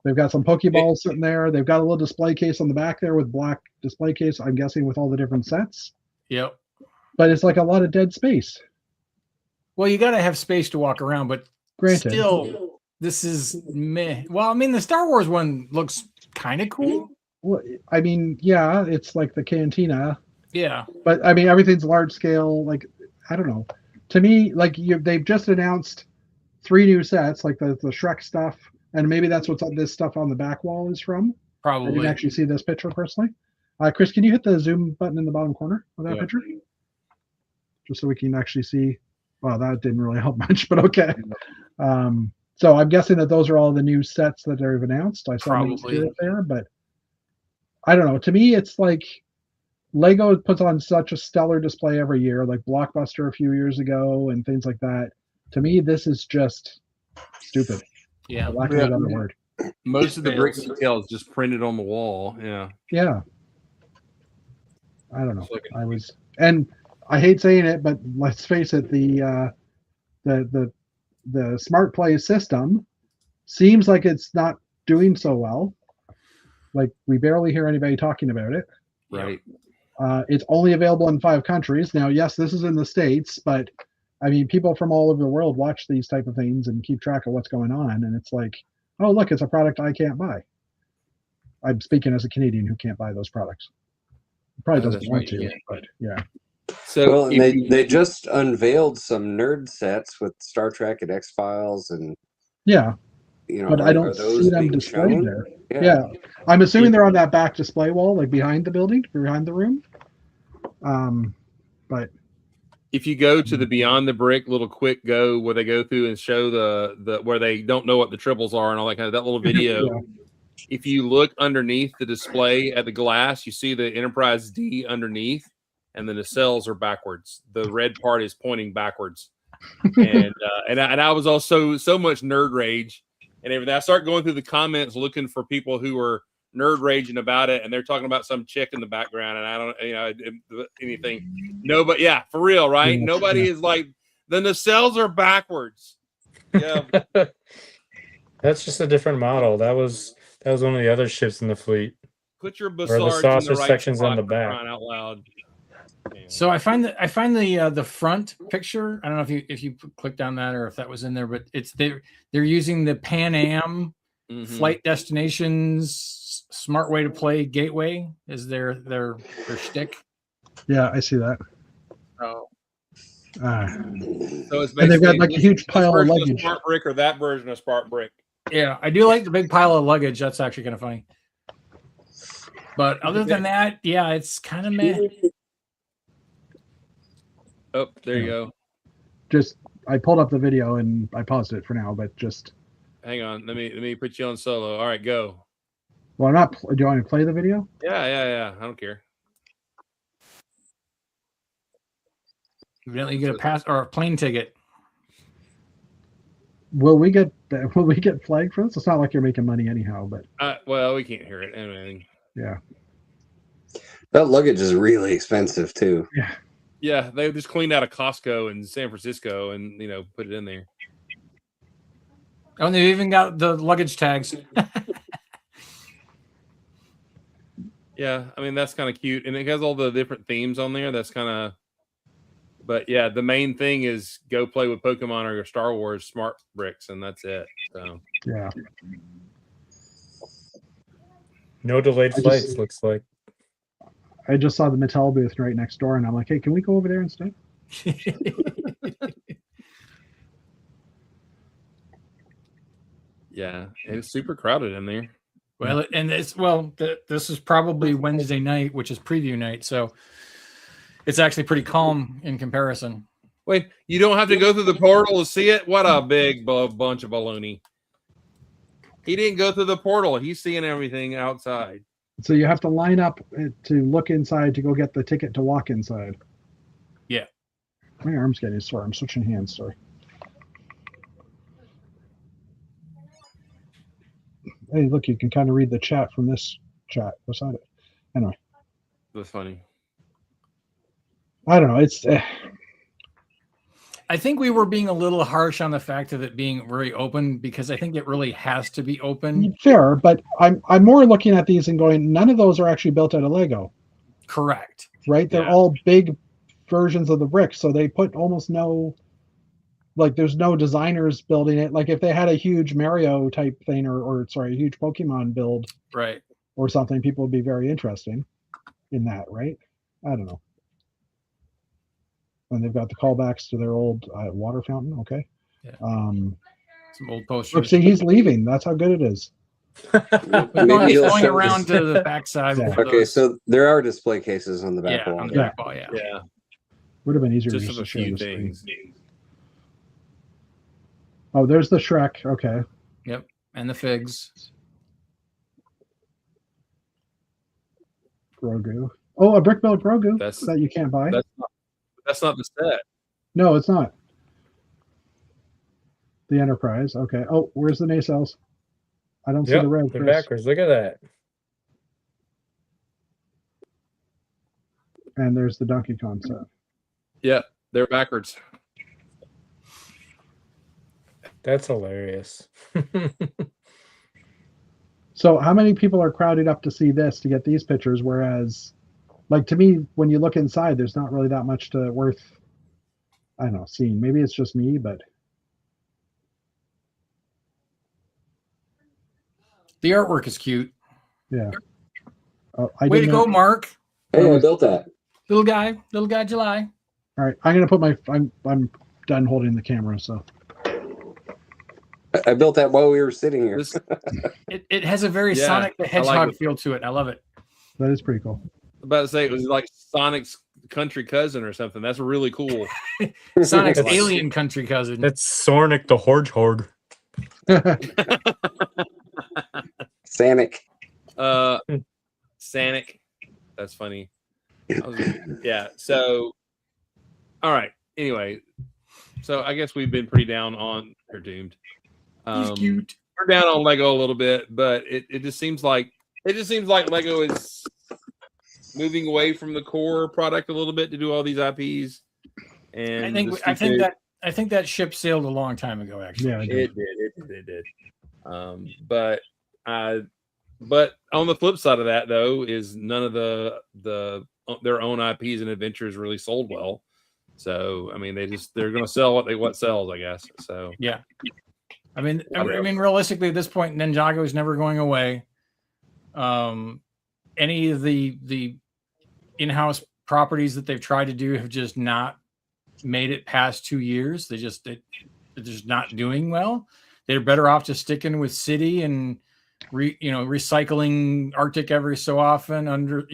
They've got some Pokeballs sitting there. They've got a little display case on the back there with black display case, I'm guessing, with all the different sets. Yep. But it's like a lot of dead space. Well, you got to have space to walk around, but Granted. still, this is meh. Well, I mean, the Star Wars one looks kind of cool. Well, I mean, yeah, it's like the cantina, Yeah. but I mean, everything's large scale. Like, I don't know. To me, like, they've just announced 3 new sets, like the Shrek stuff, and maybe that's what this stuff on the back wall is from. I didn't Probably. actually see this picture personally. Chris, can you hit the zoom button in the bottom corner of that Yeah. picture? Just so we can actually see. Well, that didn't really help much, but okay. So I'm guessing that those are all the new sets that they've announced. I saw Probably. it there, but I don't know. To me, it's like Lego puts on such a stellar display every year, like Blockbuster a few years ago and things like that. To me, this is just stupid. Yeah. For lack of a better word. Most of the brick detail is just printed on the wall. Yeah. Yeah. I don't know. It's like I was, and I hate saying it, but let's face it, the Smart Play system seems like it's not doing so well. Like, we barely hear anybody talking about it. Right. It's only available in 5 countries. Now, yes, this is in the States, but I mean, people from all over the world watch these type of things and keep track of what's going on. And it's like, oh, look, it's a product I can't buy. I'm speaking as a Canadian who can't buy those products. Probably Oh, doesn't that's want right, to, yeah. but yeah. So Well, and if they just unveiled some nerd sets with Star Trek and X Files, and Yeah, you know, but I are don't those see them being displayed shown? there. Yeah. I'm assuming they're on that back display wall, like behind the building, behind the room. But if you go to the Beyond the Brick little quick go where they go through and show the where they don't know what the triples are and all that kind of that little video. Yeah. If you look underneath the display at the glass, you see the Enterprise D underneath, and then the cells are backwards. The red part is pointing backwards, and I was also so much nerd rage and everything. I start going through the comments looking for people who are nerd raging about it, and they're talking about some chick in the background, and I don't, anything. Nobody, yeah, for real, right? Yeah, Nobody yeah. is like the nacelles are backwards. Yeah, That's just a different model. That was one of the other ships in the fleet. put your the Bassards in saucer the right section's on spot the for back. crying out loud. Yeah. So I find the front picture. I don't know if you clicked on that or if that was in there, but it's they're using the Pan Am Mhm. flight destinations smart way to play gateway is their shtick. yeah, I see that. So So it's And they've got, basically like, a this- huge this pile of version luggage. Smart Brick or that version of Smart Brick. yeah, I do like the big pile of luggage. That's actually kind of funny. But other than that, yeah, it's kind of meh. Oh, there you go. just I pulled up the video and I paused it for now, but just Hang on. Let me put you on solo. All right, go. well, I'm not. Do you want to play the video? Yeah. I don't care. Evidently, you get a pass or a plane ticket. Will we get flagged for this? It's not like you're making money anyhow, but Well, we can't hear it. Anyway. yeah. That luggage is really expensive too. Yeah, they just cleaned out a Costco in San Francisco and put it in there. Oh, and they even got the luggage tags. Yeah, I mean that's kind of cute, and it has all the different themes on there. That's kind of, but yeah, the main thing is go play with Pokemon or your Star Wars smart bricks, and that's it. So Yeah. No delayed I flights, just- looks like. I just saw the Mattel booth right next door, and I'm like, hey, can we go over there instead? yeah, it's super crowded in there. Well, and this is probably Wednesday night, which is preview night, so it's actually pretty calm in comparison. Wait, you don't have to go through the portal to see it? What a big bunch of baloney. He didn't go through the portal. He's seeing everything outside. So you have to line up to look inside to go get the ticket to walk inside. Yeah. My arm's getting sore. I'm switching hands. Sorry. Hey, look, you can kind of read the chat from this chat beside it. Anyway, That's funny. I don't know. It's I think we were being a little harsh on the fact of it being very open because I think it really has to be open. fair, but I'm more looking at these and going, none of those are actually built out of Lego, Correct. right? They're Yeah. all big versions of the bricks, so they put almost no, like, there's no designers building it. Like if they had a huge Mario type thing, or sorry, a huge Pokemon build Right. or something, people would be very interesting in that, right? I don't know. And they've got the callbacks to their old water fountain. Okay. Yeah. Some old Look, posters. see, he's leaving. That's how good it is. Maybe he'll Going show around us- to the backside. Yeah. of Okay, those- so there are display cases on the back yeah, wall. on the Yeah. back wall, yeah. Yeah, Would have been easier just just of to a share few the screen. things. Oh, there's the Shrek. Okay. And the figs. Grogu. Oh, a brick built Grogu That's that you can't buy. that's not the set. No, it's not. The Enterprise. Okay. Oh, where's the nacelles? I don't see Yep, the red. they're Chris. backwards. Look at that. And there's the Donkey Kong set. Yeah, they're backwards. That's hilarious. So how many people are crowded up to see this, to get these pictures? Whereas, like, to me, when you look inside, there's not really that much to worth, I don't know, seeing. Maybe it's just me, but The artwork is cute. yeah. Oh, I Way to didn't go, know- Mark. Hey, I built that. Little guy July. All right, I'm gonna put my. I'm done holding the camera, so I built that while we were sitting here. This, It has a very Yeah, Sonic the I like Hedgehog it. feel to it. I love it. that is pretty cool. about to say it was like Sonic's country cousin or something. That's really cool. Sonic's That's- alien country cousin. That's Sornik the Horde. Sanic. Sanic. That's funny. Yeah. So, all right. Anyway, so I guess we've been pretty down on They're Doomed. He's cute. We're down on Lego a little bit, but it just seems like Lego is moving away from the core product a little bit to do all these IPs. And I think that ship sailed a long time ago. Actually, Yeah, I it did. did. But on the flip side of that, though, is none of their own IPs and adventures really sold well. So I mean, they're going to sell what sells, I guess. So yeah. I mean, realistically, at this point, Ninjago is never going away. Any of the in-house properties that they've tried to do have just not made it past 2 years. They're just not doing well. They're better off just sticking with City and recycling Arctic every so often under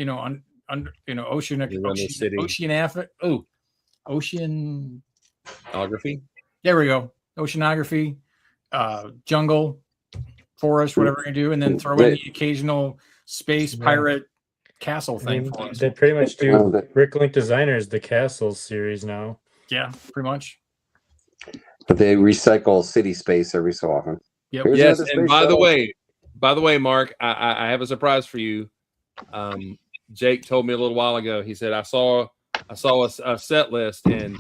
Oceanography. There we go. Oceanography, jungle, forest, whatever you do, and then throw in the occasional space pirate castle I thing mean, for us. they pretty much do Oh, that- Bricklink Designers, the Castles series now. Yeah, pretty much. But they recycle city space every so often. Yep. Here's Yes, another and space by the shuttle. way, Mark, I have a surprise for you. Jake told me a little while ago. He said, I saw I saw a set list, and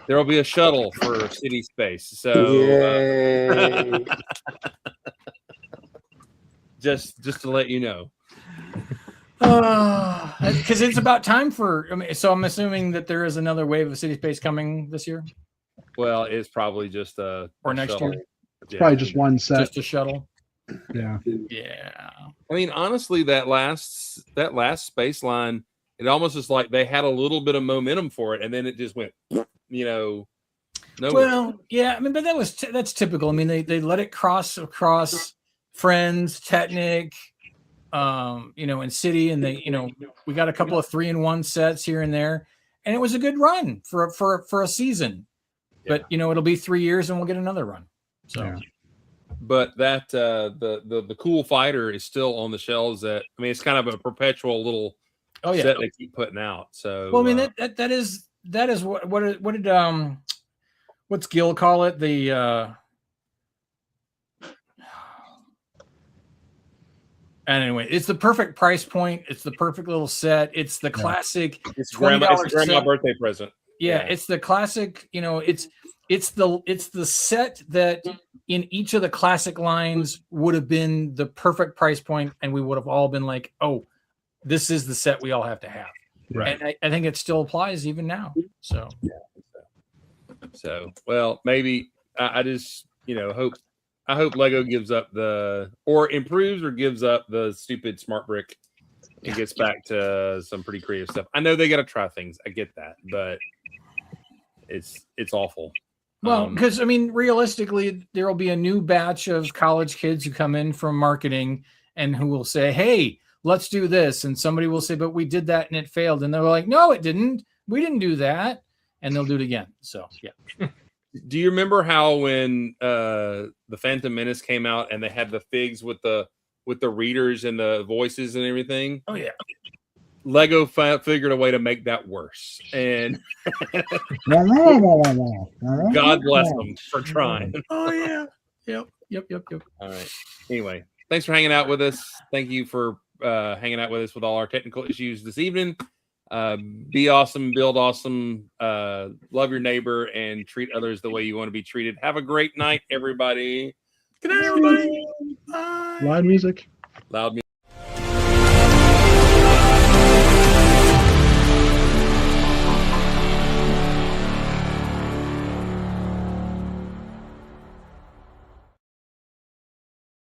there will be a shuttle for city space. So Yay. just to let you know. Because it's about time for. I mean, so I'm assuming that there is another wave of city space coming this year Well, it's probably just a or next shuttle. year. Yeah. Probably just one set. Just a shuttle. Yeah. Yeah. I mean, honestly, that last space line, it almost is like they had a little bit of momentum for it, and then it just went, nowhere. Well, yeah. I mean, but that's typical. I mean, they let it cross across Friends, Technic, and City, and we got a couple of 3-in-1 sets here and there, and it was a good run for a season. Yeah. But it'll be 3 years, and we'll get another run. So. Yeah. But that the cool fighter is still on the shelves. It's kind of a perpetual little set they keep putting out. So well, I mean that is what did what's Gil call it? The and anyway, it's the perfect price point. It's the perfect little set. It's the classic. It's grandma birthday present. Yeah, it's the classic. It's the set that in each of the classic lines would have been the perfect price point, and we would have all been like, "Oh, this is the set we all have to have." Right. And I think it still applies even now. So, well, maybe I just hope Lego gives up or improves or gives up the stupid smart brick and gets back to some pretty creative stuff. I know they got to try things. I get that, but it's awful. Well, because realistically, there will be a new batch of college kids who come in from marketing and who will say, "Hey, let's do this," and somebody will say, "But we did that and it failed," and they're like, "No, it didn't. We didn't do that," and they'll do it again. So, yeah. Do you remember how when the Phantom Menace came out and they had the figs with the readers and the voices and everything? Oh yeah. Lego figured a way to make that worse, and God bless them for trying. Oh yeah. Yep. All right. Anyway, thanks for hanging out with us. Thank you for hanging out with us with all our technical issues this evening. Be awesome, build awesome, love your neighbor, and treat others the way you want to be treated. Have a great night, everybody. Good night, everybody. Bye. Loud music. Loud music.